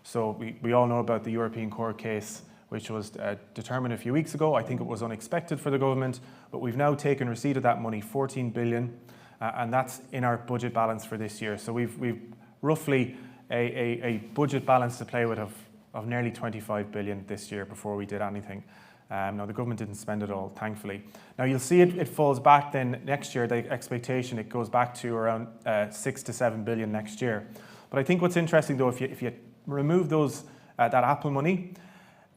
So we all know about the European court case, which was determined a few weeks ago. I think it was unexpected for the government, but we've now taken receipt of that money, 14 billion, and that's in our budget balance for this year. So we've roughly a budget balance to play with of nearly 25 billion this year before we did anything. Now, the government didn't spend it all, thankfully. Now, you'll see it falls back then next year. The expectation, it goes back to around 6 to 7 billion next year. But I think what's interesting, though, if you remove those that Apple money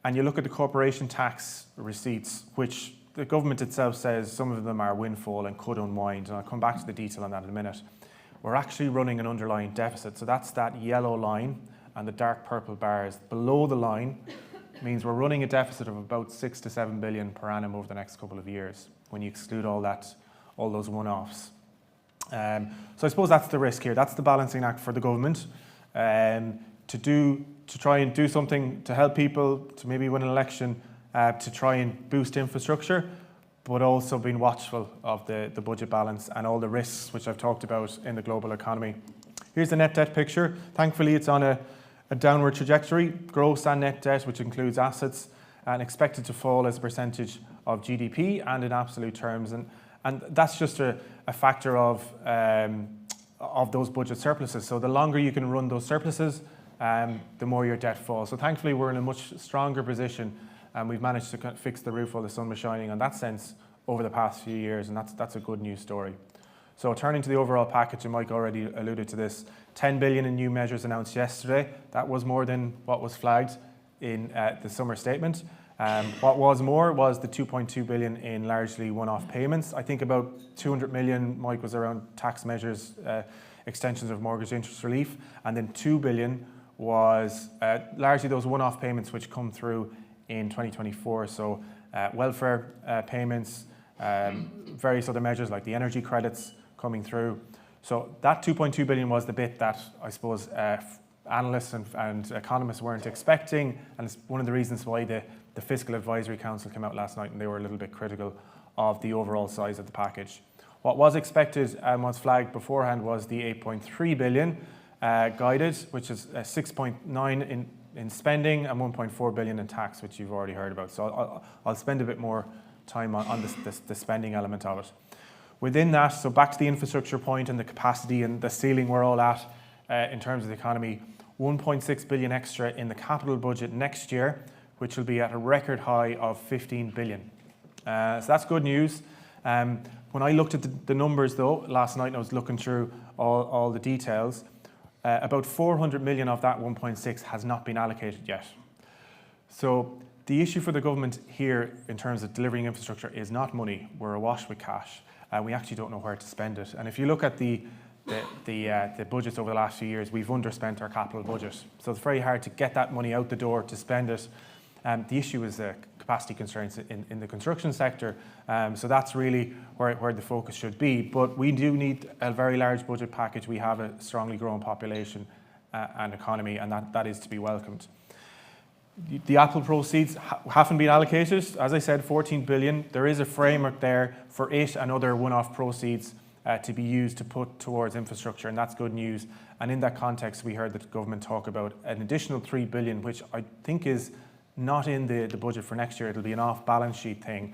and you look at the corporation tax receipts, which the government itself says some of them are windfall and could unwind, and I'll come back to the detail on that in a minute, we're actually running an underlying deficit. So that's that yellow line, and the dark purple bars below the line means we're running a deficit of about 6 to 7 billion per annum over the next couple of years when you exclude all those one-offs. So I suppose that's the risk here. That's the balancing act for the government to try and do something to help people, to maybe win an election, to try and boost infrastructure, but also being watchful of the budget balance and all the risks which I've talked about in the global economy. Here's the net debt picture. Thankfully, it's on a downward trajectory, gross and net debt, which includes assets, and expected to fall as a percentage of GDP and in absolute terms. And that's just a factor of those budget surpluses. So the longer you can run those surpluses, the more your debt falls. So thankfully, we're in a much stronger position, and we've managed to fix the roof while the sun was shining in that sense over the past few years, and that's a good news story. So turning to the overall package, and Mike already alluded to this, 10 billion in new measures announced yesterday. That was more than what was flagged in the summer statement. What was more was the 2.2 billion in largely one-off payments. I think about 200 million, Mike, was around tax measures, extensions of mortgage interest relief, and then 2 billion was largely those one-off payments which come through in 2024. So welfare payments, various other measures like the energy credits coming through. So that 2.2 billion was the bit that I suppose analysts and economists weren't expecting, and it's one of the reasons why the Fiscal Advisory Council came out last night and they were a little bit critical of the overall size of the package. What was expected and was flagged beforehand was the 8.3 billion guided, which is 6.9 in spending and 1.4 billion in tax, which you've already heard about. So I'll spend a bit more time on the spending element of it. Within that, so back to the infrastructure point and the capacity and the ceiling we're all at in terms of the economy, 1.6 billion extra in the capital budget next year, which will be at a record high of 15 billion. So that's good news. When I looked at the numbers though, last night and I was looking through all the details, about 400 million of that 1.6 has not been allocated yet. So the issue for the government here in terms of delivering infrastructure is not money. We're awash with cash. We actually don't know where to spend it. And if you look at the budgets over the last few years, we've underspent our capital budget. So it's very hard to get that money out the door to spend it. The issue is the capacity constraints in the construction sector. So that's really where the focus should be. But we do need a very large budget package. We have a strongly growing population and economy, and that is to be welcomed. The Apple proceeds haven't been allocated. As I said, 14 billion. There is a framework there for it and other one-off proceeds to be used to put towards infrastructure, and that's good news. And in that context, we heard the government talk about an additional 3 billion, which I think is not in the budget for next year. It'll be an off-balance sheet thing.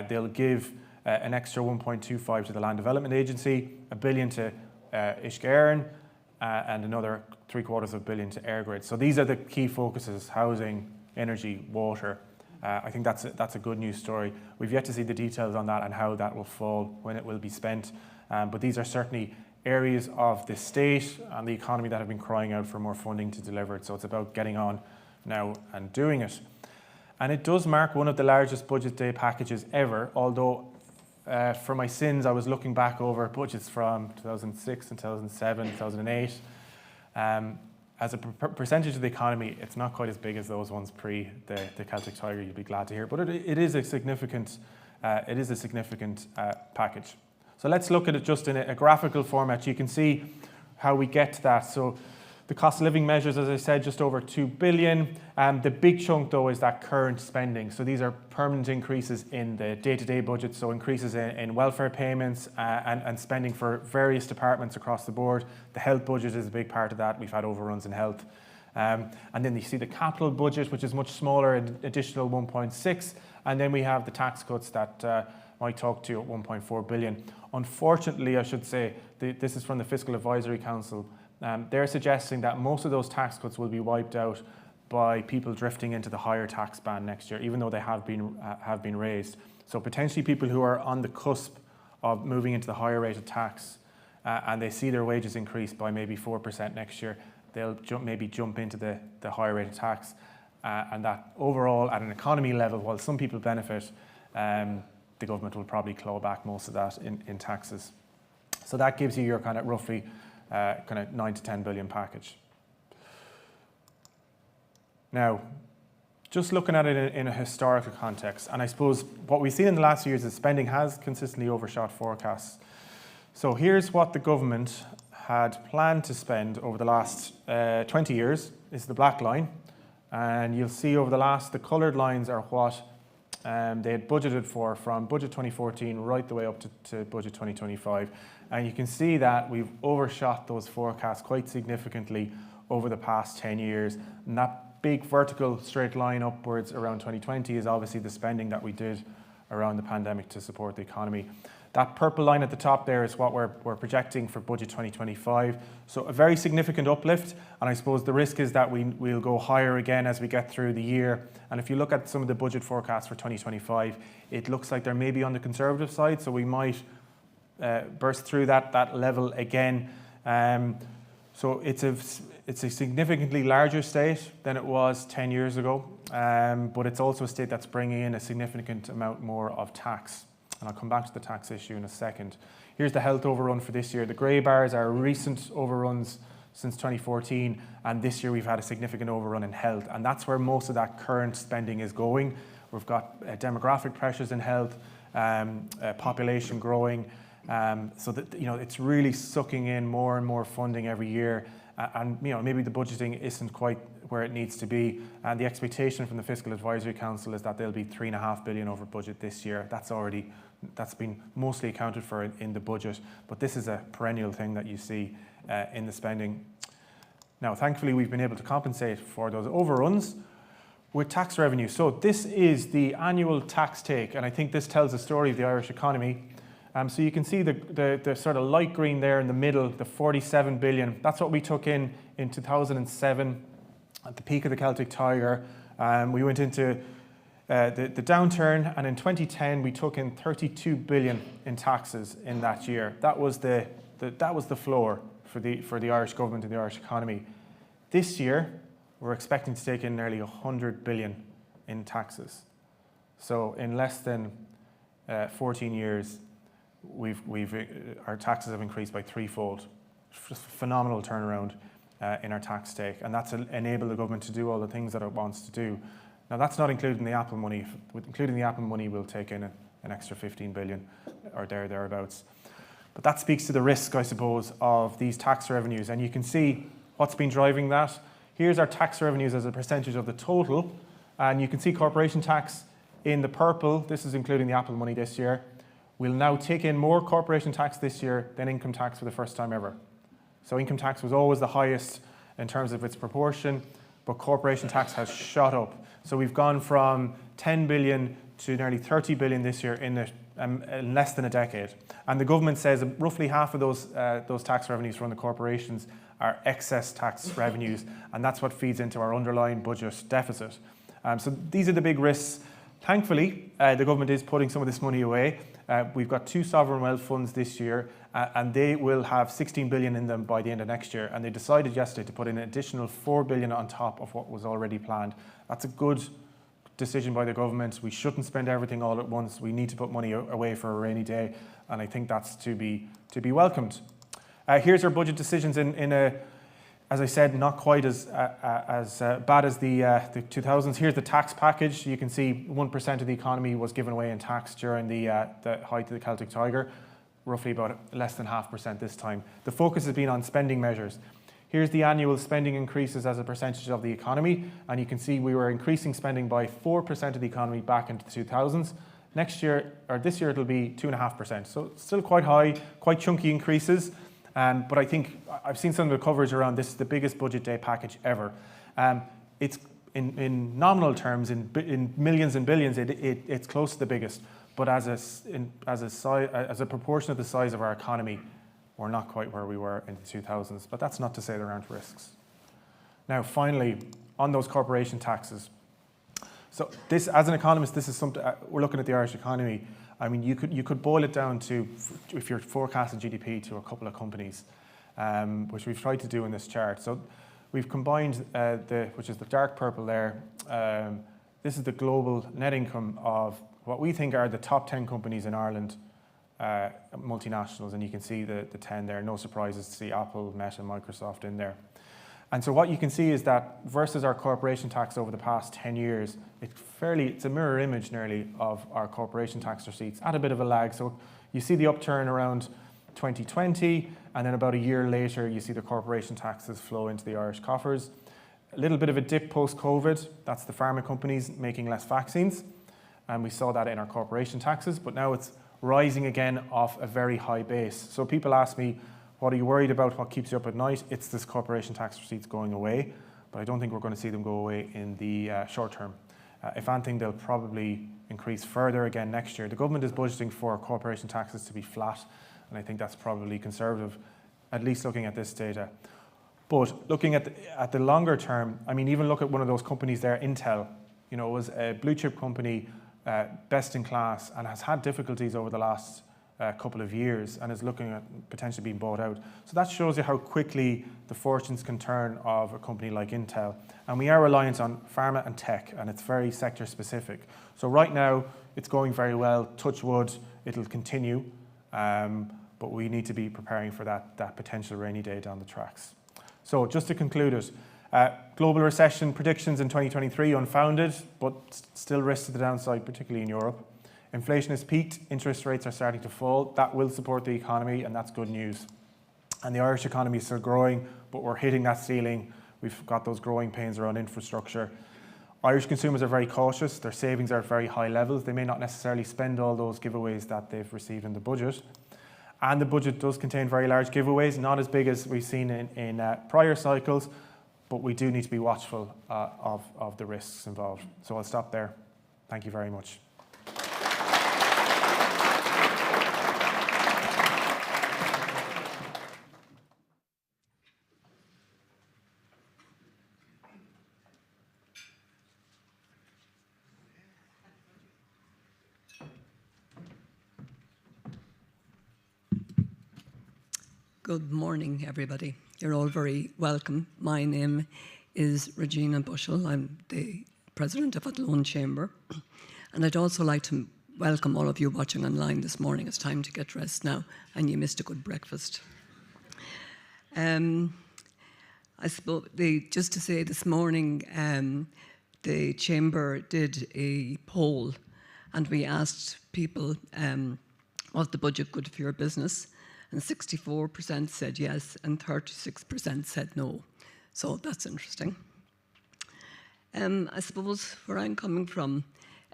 They'll give an extra 1.25 to the Land Development Agency, 1 billion to Ishgairn, and another 750 million to Airgrid. So these are the key focuses: housing, energy, water. I think that's a good news story. We've yet to see the details on that and how that will fall, when it will be spent. But these are certainly areas of the state and the economy that have been crying out for more funding to deliver it. So it's about getting on now and doing it. And it does mark one of the largest budget day packages ever, although for my sins, I was looking back over budgets from 2006 and 2007, 2008. As a percentage of the economy, it's not quite as big as those ones pre the Celtic Tiger, you'll be glad to hear. But it is a significant package. So let's look at it just in a graphical format. You can see how we get to that. So the cost of living measures, as I said, just over 2 billion. The big chunk, though, is that current spending. So these are permanent increases in the day-to-day budget, so increases in welfare payments and spending for various departments across the board. The health budget is a big part of that. We've had overruns in health. And then you see the capital budget, which is much smaller, an additional 1.6. And then we have the tax cuts that might talk to at 1.4 billion. Unfortunately, I should say, this is from the Fiscal Advisory Council. They're suggesting that most of those tax cuts will be wiped out by people drifting into the higher tax band next year, even though they have been raised. So potentially people who are on the cusp of moving into the higher rate of tax and they see their wages increase by maybe 4% next year, they'll maybe jump into the higher rate of tax. And that overall, at an economy level, while some people benefit, the government will probably claw back most of that in taxes. So that gives you your kind of roughly kind of 9 to 10 billion package. Now, just looking at it in a historical context, and I suppose what we've seen in the last few years is spending has consistently overshot forecasts. So here's what the government had planned to spend over the last 20 years. This is the black line. And you'll see over the coloured lines are what they had budgeted for from budget 2014 right the way up to budget 2025. And you can see that we've overshot those forecasts quite significantly over the past 10 years. And that big vertical straight line upwards around 2020 is obviously the spending that we did around the pandemic to support the economy. That purple line at the top there is what we're projecting for budget 2025. So a very significant uplift, and I suppose the risk is that we'll go higher again as we get through the year. And if you look at some of the budget forecasts for 2025, it looks like they're maybe on the conservative side, so we might burst through that level again. So it's a significantly larger state than it was 10 years ago, but it's also a state that's bringing in a significant amount more of tax. And I'll come back to the tax issue in a second. Here's the health overrun for this year. The grey bars are recent overruns since 2014, and this year we've had a significant overrun in health, and that's where most of that current spending is going. We've got demographic pressures in health, population growing, so that it's really sucking in more and more funding every year, and maybe the budgeting isn't quite where it needs to be. And the expectation from the Fiscal Advisory Council is that they'll be 3.5 billion over budget this year. That's been mostly accounted for in the budget, but this is a perennial thing that you see in the spending. Now, thankfully, we've been able to compensate for those overruns with tax revenue. So this is the annual tax take, and I think this tells the story of the Irish economy. So you can see the sort of light green there in the middle, the 47 billion. That's what we took in 2007 at the peak of the Celtic Tiger. We went into the downturn, and in 2010 we took in 32 billion in taxes in that year. That was the floor for the Irish government and the Irish economy. This year we're expecting to take in nearly 100 billion in taxes. So in less than 14 years, our taxes have increased by threefold. Just a phenomenal turnaround in our tax take, and that's enabled the government to do all the things that it wants to do. Now, that's not including the Apple money. Including the Apple money, we'll take in an extra 15 billion or thereabouts. But that speaks to the risk, I suppose, of these tax revenues. And you can see what's been driving that. Here's our tax revenues as a percentage of the total. And you can see corporation tax in the purple. This is including the Apple money this year. We'll now take in more corporation tax this year than income tax for the first time ever. So income tax was always the highest in terms of its proportion, but corporation tax has shot up. So we've gone from 10 billion to nearly 30 billion this year in less than a decade. And the government says roughly half of those tax revenues from the corporations are excess tax revenues, and that's what feeds into our underlying budget deficit. So these are the big risks. Thankfully, the government is putting some of this money away. We've got 2 sovereign wealth funds this year, and they will have 16 billion in them by the end of next year. And they decided yesterday to put in an additional 4 billion on top of what was already planned. That's a good decision by the government. We shouldn't spend everything all at once. We need to put money away for a rainy day, and I think that's to be welcomed. Here's our budget decisions in a, as I said, not quite as bad as the 2000s. Here's the tax package. You can see 1% of the economy was given away in tax during the height of the Celtic Tiger, roughly about less than 0.5% this time. The focus has been on spending measures. Here's the annual spending increases as a percentage of the economy, and you can see we were increasing spending by 4% of the economy back into the 2000s. Next year, or this year, it'll be 2.5%. So still quite high, quite chunky increases. But I think I've seen some of the coverage around this is the biggest budget day package ever. It's in nominal terms, in millions and billions, it's close to the biggest. But as a proportion of the size of our economy, we're not quite where we were in the 2000s. But that's not to say there aren't risks. Now, finally, on those corporation taxes. So this, as an economist, this is something we're looking at the Irish economy. I mean, you could boil it down to, if you're forecasting GDP, to a couple of companies, which we've tried to do in this chart. So we've combined which is the dark purple there. This is the global net income of what we think are the top 10 companies in Ireland, multinationals, and you can see the 10 there. No surprises to see Apple, Meta, Microsoft in there. And so what you can see is that versus our corporation tax over the past 10 years, it's a mirror image nearly of our corporation tax receipts at a bit of a lag. So you see the upturn around 2020, and then about a year later, you see the corporation taxes flow into the Irish coffers. A little bit of a dip post-COVID. That's the pharma companies making less vaccines. And we saw that in our corporation taxes, but now it's rising again off a very high base. So people ask me, what are you worried about? What keeps you up at night? It's this corporation tax receipts going away, but I don't think we're going to see them go away in the short term. If anything, they'll probably increase further again next year. The government is budgeting for corporation taxes to be flat, and I think that's probably conservative, at least looking at this data. But looking at the longer term, I mean, even look at one of those companies there, Intel. You know, it was a blue chip company, best in class, and has had difficulties over the last couple of years and is looking at potentially being bought out. So that shows you how quickly the fortunes can turn of a company like Intel. And we are reliant on pharma and tech, and it's very sector specific. So right now, it's going very well. Touch wood, it'll continue, but we need to be preparing for that potential rainy day down the tracks. So just to conclude it, global recession predictions in 2023 unfounded, but still risks to the downside, particularly in Europe. Inflation has peaked, interest rates are starting to fall. That will support the economy, and that's good news. And the Irish economy is still growing, but we're hitting that ceiling. We've got those growing pains around infrastructure. Irish consumers are very cautious. Their savings are at very high levels. They may not necessarily spend all those giveaways that they've received in the budget. And the budget does contain very large giveaways, not as big as we've seen in prior cycles, but we do need to be watchful of the risks involved. So I'll stop there. Thank you very much. Good morning, everybody. You're all very welcome. My name is Regina Bushell. I'm the president of Athlone Chamber. And I'd also like to welcome all of you watching online this morning. It's time to get dressed now, and you missed a good breakfast. I suppose, just to say this morning, the Chamber did a poll, and we asked people, was the budget good for your business? And 64% said yes, and 36% said no. So that's interesting. I suppose where I'm coming from,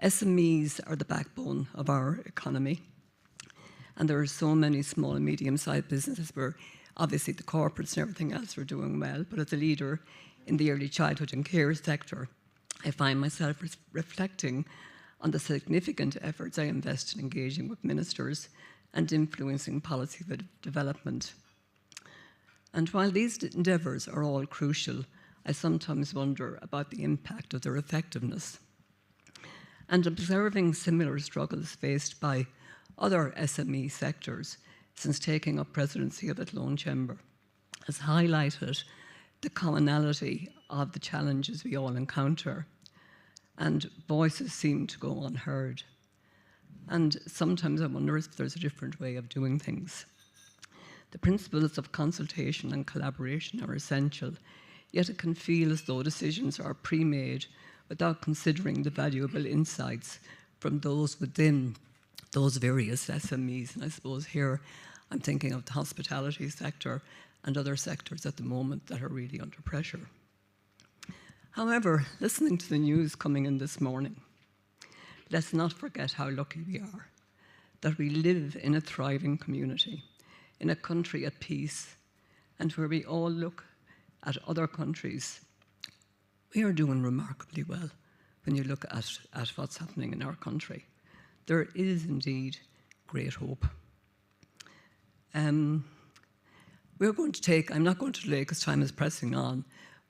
SMEs are the backbone of our economy. And there are so many small and medium-sized businesses where obviously the corporates and everything else are doing well, but as a leader in the early childhood and care sector, I find myself reflecting on the significant efforts I invest in engaging with ministers and influencing policy development. And while these endeavours are all crucial, I sometimes wonder about the impact of their effectiveness. And observing similar struggles faced by other SME sectors since taking up presidency of Athlone Chamber has highlighted the commonality of the challenges we all encounter. and voices seem to go unheard. And sometimes I wonder if there's a different way of doing things. The principles of consultation and collaboration are essential, yet it can feel as though decisions are pre-made without considering the valuable insights from those within those various SMEs. And I suppose here I'm thinking of the hospitality sector and other sectors at the moment that are really under pressure. However, listening to the news coming in this morning, let's not forget how lucky we are that we live in a thriving community, in a country at peace, and where we all look at other countries. We are doing remarkably well when you look at what's happening in our country. There is indeed great hope. We're going to take, I'm not going to delay because time is pressing on,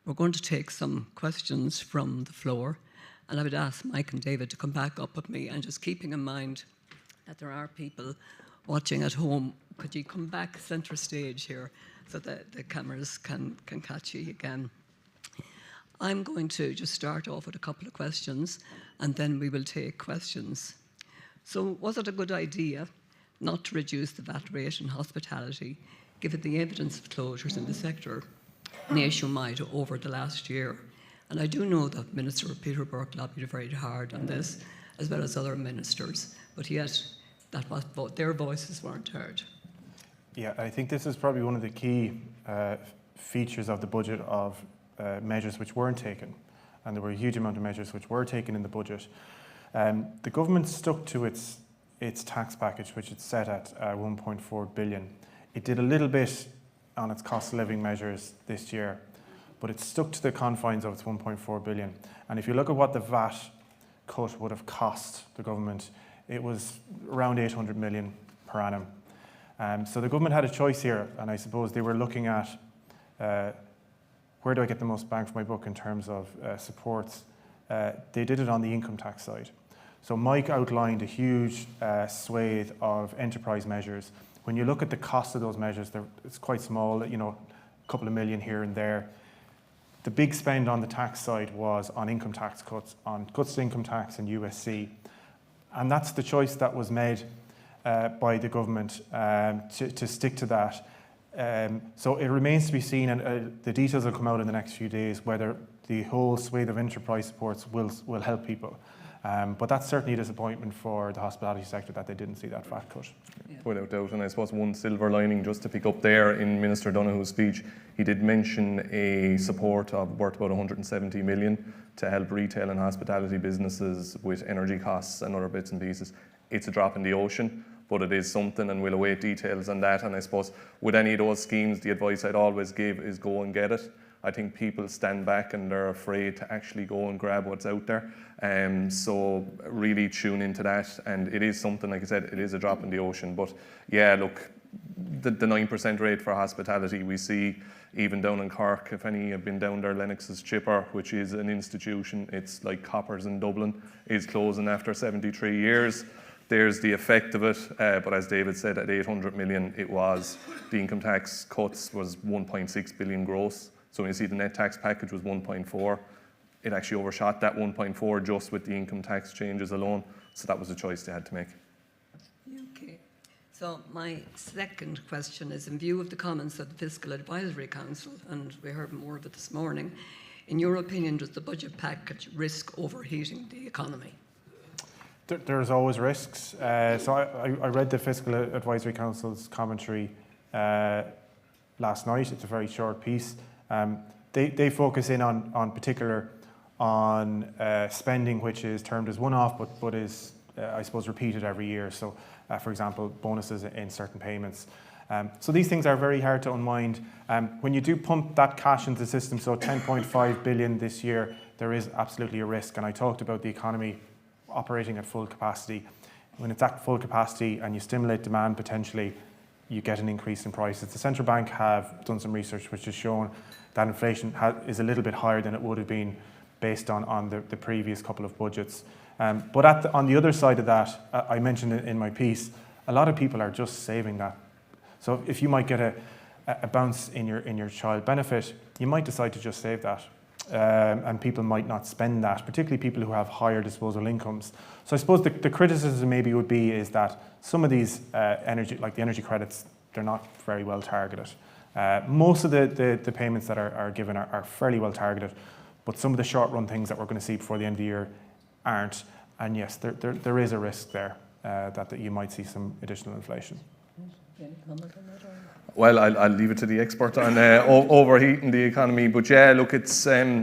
we're going to take some questions from the floor, and I would ask Mike and David to come back up with me, and just keeping in mind that there are people watching at home, could you come back centre stage here so that the cameras can catch you again. I'm going to just start off with a couple of questions, and then we will take questions. So was it a good idea not to reduce the VAT rate in hospitality, given the evidence of closures in the sector nationwide over the last year? And I do know that Minister Peter Burke lobbied very hard on this, as well as other ministers, but yet their voices weren't heard. Yeah, I think this is probably one of the key features of the budget of measures which weren't taken, and there were a huge amount of measures which were taken in the budget. The government stuck to its tax package, which it set at 1.4 billion. It did a little bit on its cost of living measures this year, but it stuck to the confines of its 1.4 billion. And if you look at what the VAT cut would have cost the government, it was around 800 million per annum. So the government had a choice here, and I suppose they were looking at where do I get the most bang for my buck in terms of supports. They did it on the income tax side. So Mike outlined a huge swathe of enterprise measures. When you look at the cost of those measures, it's quite small, a couple of million here and there. The big spend on the tax side was on income tax cuts, on cuts to income tax and USC. And that's the choice that was made by the government to stick to that. So it remains to be seen, and the details will come out in the next few days, whether the whole swathe of enterprise supports will help people. But that's certainly a disappointment for the hospitality sector that they didn't see that VAT cut. Yeah. Without doubt, and I suppose one silver lining just to pick up there in Minister Donoghue's speech, he did mention a support of worth about 170 million to help retail and hospitality businesses with energy costs and other bits and pieces. It's a drop in the ocean, but it is something, and we'll await details on that. And I suppose with any of those schemes, the advice I'd always give is go and get it. I think people stand back and they're afraid to actually go and grab what's out there. So really tune into that. And it is something, like I said, it is a drop in the ocean. But yeah, look, the 9% rate for hospitality, we see even down in Cork, if any have been down there, Lennox's Chipper, which is an institution, it's like Coppers in Dublin, is closing after 73 years. There's the effect of it, but as David said, at 800 million, it was, the income tax cuts was 1.6 billion gross. So when you see the net tax package was 1.4, it actually overshot that 1.4 just with the income tax changes alone. So that was a choice they had to make. Okay. So my second question is, in view of the comments of the Fiscal Advisory Council, and we heard more of it this morning, in your opinion, does the budget package risk overheating the economy? There's always risks. So I read the Fiscal Advisory Council's commentary last night. It's a very short piece. They focus in on particular on spending which is termed as one-off but is, I suppose, repeated every year. So, for example, bonuses in certain payments. So these things are very hard to unwind. When you do pump that cash into the system, so 10.5 billion this year, there is absolutely a risk. And I talked about the economy operating at full capacity. When it's at full capacity and you stimulate demand potentially, you get an increase in prices. The central bank have done some research which has shown that inflation is a little bit higher than it would have been based on the previous couple of budgets. But on the other side of that, I mentioned it in my piece, a lot of people are just saving that. So if you might get a bounce in your child benefit, you might decide to just save that. and people might not spend that, particularly people who have higher disposable incomes. So I suppose the criticism maybe would be is that some of these energy, like the energy credits, they're not very well targeted. Most of the payments that are given are fairly well targeted, but some of the short-run things that we're going to see before the end of the year aren't. And yes, there is a risk there that you might see some additional inflation. Any comment on that? Well, I'll leave it to the expert on overheating the economy. But yeah, look, it's a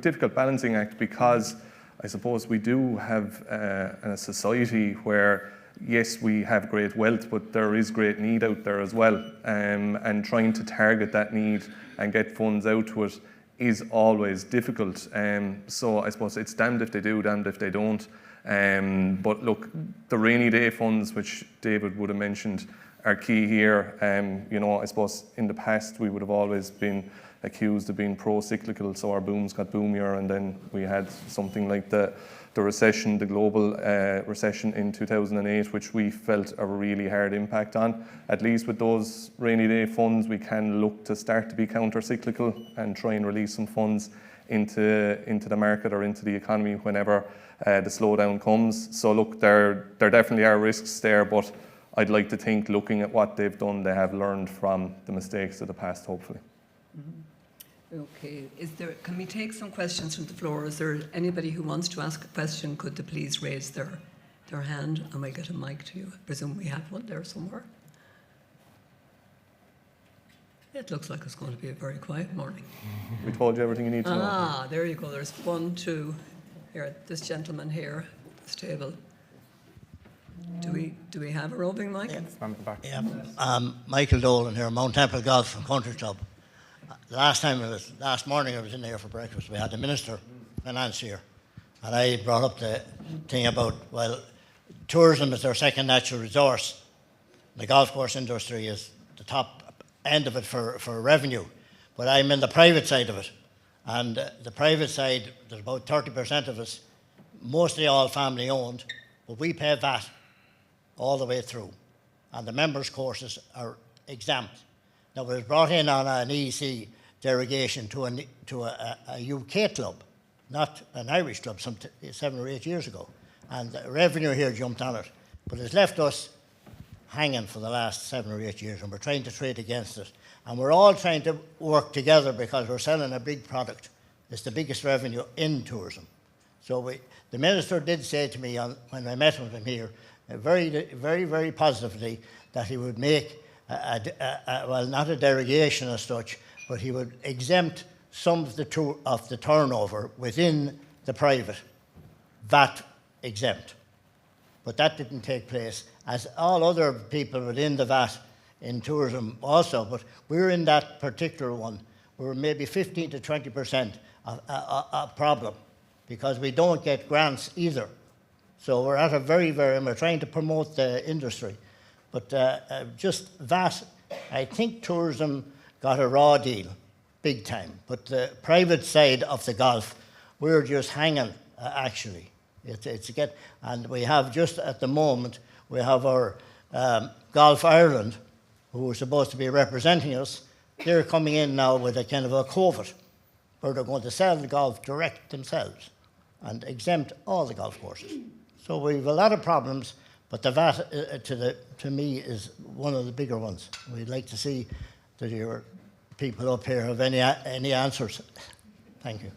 difficult balancing act, because I suppose we do have a society where, yes, we have great wealth, but there is great need out there as well. And trying to target that need and get funds out to it is always difficult. So I suppose it's damned if they do, damned if they don't. But look, the rainy day funds, which David would have mentioned, are key here. I suppose in the past we would have always been accused of being pro-cyclical, so our booms got boomier, and then we had something like the recession, the global recession in 2008, which we felt a really hard impact on. At least with those rainy day funds, we can look to start to be counter-cyclical and try and release some funds into the market or into the economy whenever the slowdown comes. So look, there definitely are risks there, but I'd like to think, looking at what they've done, they have learned from the mistakes of the past, hopefully. Mm-hmm. Okay. Can we take some questions from the floor? Is there anybody who wants to ask a question? Could they please raise their hand, and we'll get a mic to you? I presume we have one there somewhere. It looks like it's going to be a very quiet morning. We told you everything you need to know. Ah, there you go. There's 1, 2. Here, this gentleman here, this table. Do we have a roving mic? Stand at the back. Yeah, Michael Dolan here, Mount Temple Golf and Country Club. Last morning I was in here for breakfast. We had the Minister of Finance here, and I brought up the thing about, well, tourism is their second natural resource. The golf course industry is the top end of it for revenue, but I'm in the private side of it, and the private side, there's about 30% of us, mostly all family owned, but we pay VAT all the way through, and the members' courses are exempt. Now, it was brought in on an EC derogation to a UK club, not an Irish club, some 7 or 8 years ago, and the revenue here jumped on it, but it's left us hanging for the last 7 or 8 years, and we're trying to trade against it, and we're all trying to work together because we're selling a big product. It's the biggest revenue in tourism. So the Minister did say to me when I met with him here, very, very, very positively, that he would make, well, not a derogation as such, but he would exempt some of the turnover within the private, VAT exempt. But that didn't take place, as all other people within the VAT in tourism also, but we're in that particular one. We're maybe 15 to 20% a problem, because we don't get grants either. So we're at a we're trying to promote the industry. But just VAT, I think tourism got a raw deal, big time. But the private side of the golf, we're just hanging, actually. And we have just at the moment, we have our Golf Ireland, who are supposed to be representing us. They're coming in now with a kind of a COVID, where they're going to sell the golf direct themselves and exempt all the golf courses. So we have a lot of problems, but the VAT to me is one of the bigger ones. We'd like to see that your people up here have any answers. Thank you.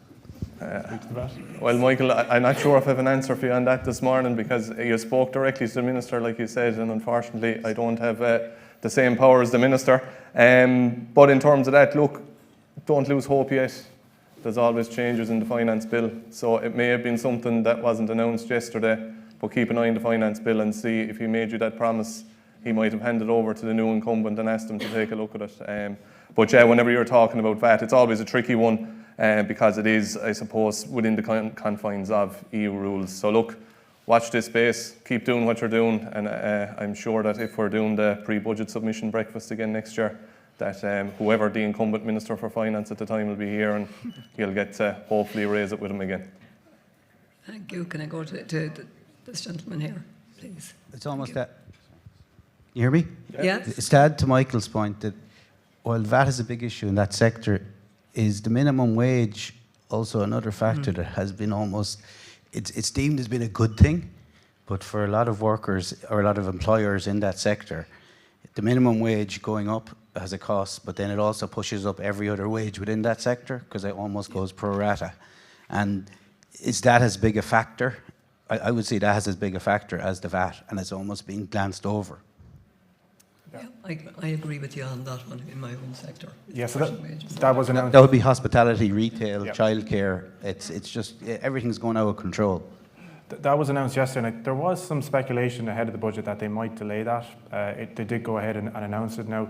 Well, Michael, I'm not sure if I have an answer for you on that this morning, because you spoke directly to the Minister, like you said, and unfortunately I don't have the same power as the Minister. But in terms of that, look, don't lose hope yet. There's always changes in the finance bill, so it may have been something that wasn't announced yesterday, but keep an eye on the finance bill and see if he made you that promise. He might have handed over to the new incumbent and asked him to take a look at it. But yeah, whenever you're talking about VAT, it's always a tricky one, because it is, I suppose, within the confines of EU rules. So look, watch this space, keep doing what you're doing, and I'm sure that if we're doing the pre-budget submission breakfast again next year, that whoever the incumbent Minister for Finance at the time will be here, and he'll get to hopefully raise it with him again. Thank you. Can I go to this gentleman here, please? It's almost that. You hear me? Yes. It's to add to Michael's point that while VAT is a big issue in that sector, is the minimum wage also another factor that has been almost, it's deemed as being a good thing, but for a lot of workers or a lot of employers in that sector, the minimum wage going up has a cost, but then it also pushes up every other wage within that sector because it almost goes pro rata. And is that as big a factor? I would say that has as big a factor as the VAT, and it's almost been glanced over. Yeah, I agree with you on that one in my own sector. Yeah, so that was announced. That would be hospitality, retail, Yep. childcare. It's just everything's going out of control. That was announced yesterday. There was some speculation ahead of the budget that they might delay that. They did go ahead and announce it now.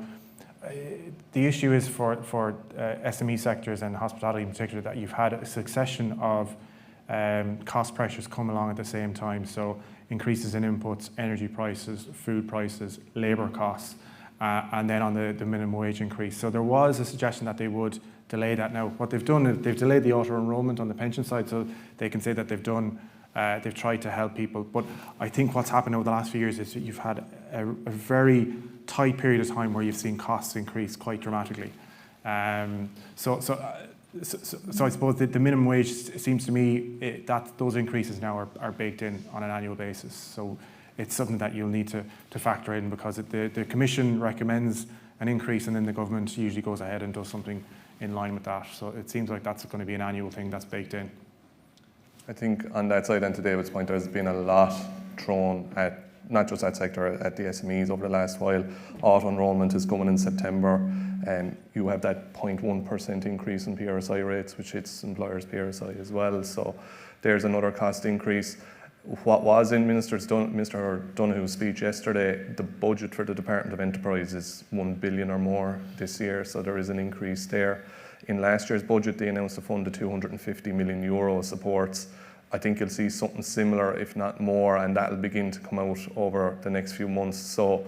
The issue is for SME sectors and hospitality in particular that you've had a succession of cost pressures come along at the same time. So increases in inputs, energy prices, food prices, labour costs, and then on the minimum wage increase. So there was a suggestion that they would delay that. Now, what they've done is they've delayed the auto-enrolment on the pension side, so they can say that they've tried to help people. But I think what's happened over the last few years is that you've had a very tight period of time where you've seen costs increase quite dramatically. So I suppose the minimum wage seems to me that those increases now are baked in on an annual basis. So it's something that you'll need to factor in because the Commission recommends an increase and then the government usually goes ahead and does something in line with that. So it seems like that's going to be an annual thing that's baked in. I think on that side, and to David's point, there's been a lot thrown at not just that sector, at the SMEs over the last while. Auto-enrolment is coming in September, and you have that 0.1% increase in PRSI rates, which hits employers' PRSI as well. So there's another cost increase. What was in Mr. Donohue's speech yesterday, the budget for the Department of Enterprise is 1 billion or more this year, so there is an increase there. In last year's budget, they announced a fund of 250 million euro supports. I think you'll see something similar, if not more, and that'll begin to come out over the next few months. So,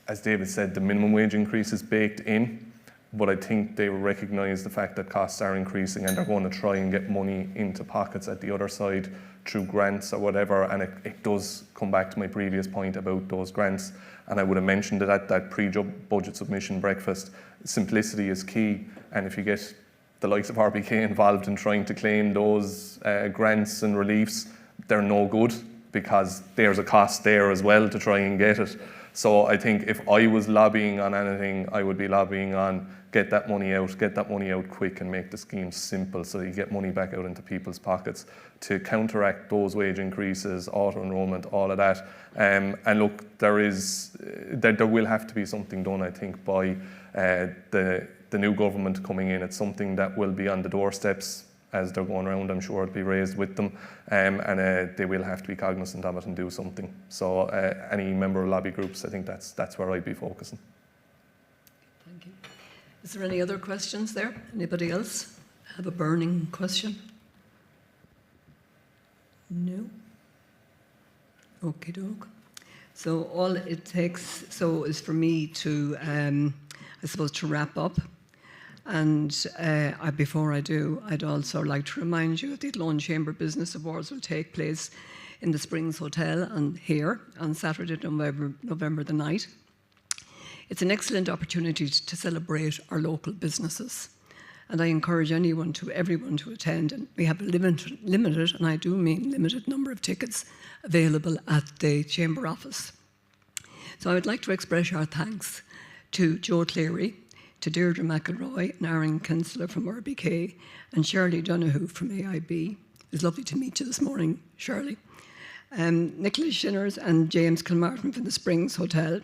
as David said, the minimum wage increase is baked in, but I think they recognise the fact that costs are increasing and they're going to try and get money into pockets at the other side through grants or whatever, and it does come back to my previous point about those grants, and I would have mentioned it at that pre-budget submission breakfast. Simplicity is key, and if you get the likes of RBK involved in trying to claim those grants and reliefs, they're no good because there's a cost there as well to try and get it. So I think if I was lobbying on anything, I would be lobbying on get that money out quick and make the scheme simple so you get money back out into people's pockets to counteract those wage increases, auto-enrolment, all of that. And look, there will have to be something done, I think, by the new government coming in. It's something that will be on the doorsteps as they're going around. I'm sure it'll be raised with them, and they will have to be cognizant of it and do something. So any member of lobby groups, I think that's where I'd be focusing. Thank you. Is there any other questions there? Anybody else have a burning question? No? Okie doke. So all it takes is for me to, I suppose, to wrap up. And before I do, I'd also like to remind you that the Athlone Chamber Business Awards will take place in the Springs Hotel and here on Saturday, November the 9th. It's an excellent opportunity to celebrate our local businesses. And I encourage everyone to attend. And we have a limited, and I do mean limited number of tickets available at the Chamber office. So I would like to express our thanks to Joe Cleary, to Deirdre McElroy and Aaron Kinsler from RBK, and Shirley Donohue from AIB. It's lovely to meet you this morning, Shirley. Nicholas Shinners and James Kilmartin from the Springs Hotel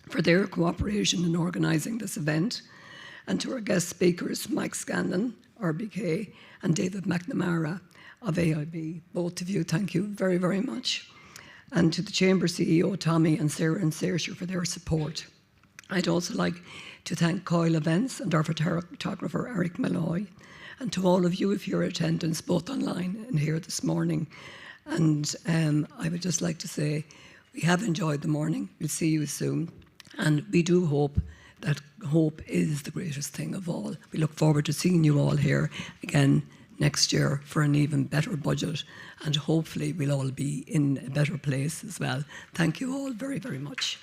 for their cooperation in organising this event, and to our guest speakers, Mike Scanlan, RBK, and David McNamara of AIB. Both of you, thank you very, very much. And to the Chamber CEO, Tommy, and Sarah and Saoirse for their support. I'd also like to thank Coyle Events and our photographer, Eric Malloy, and to all of you for your attendance, both online and here this morning. And I would just like to say, we have enjoyed the morning. We'll see you soon. And we do hope that hope is the greatest thing of all. We look forward to seeing you all here again next year for an even better budget, and hopefully we'll all be in a better place as well. Thank you all very, very much.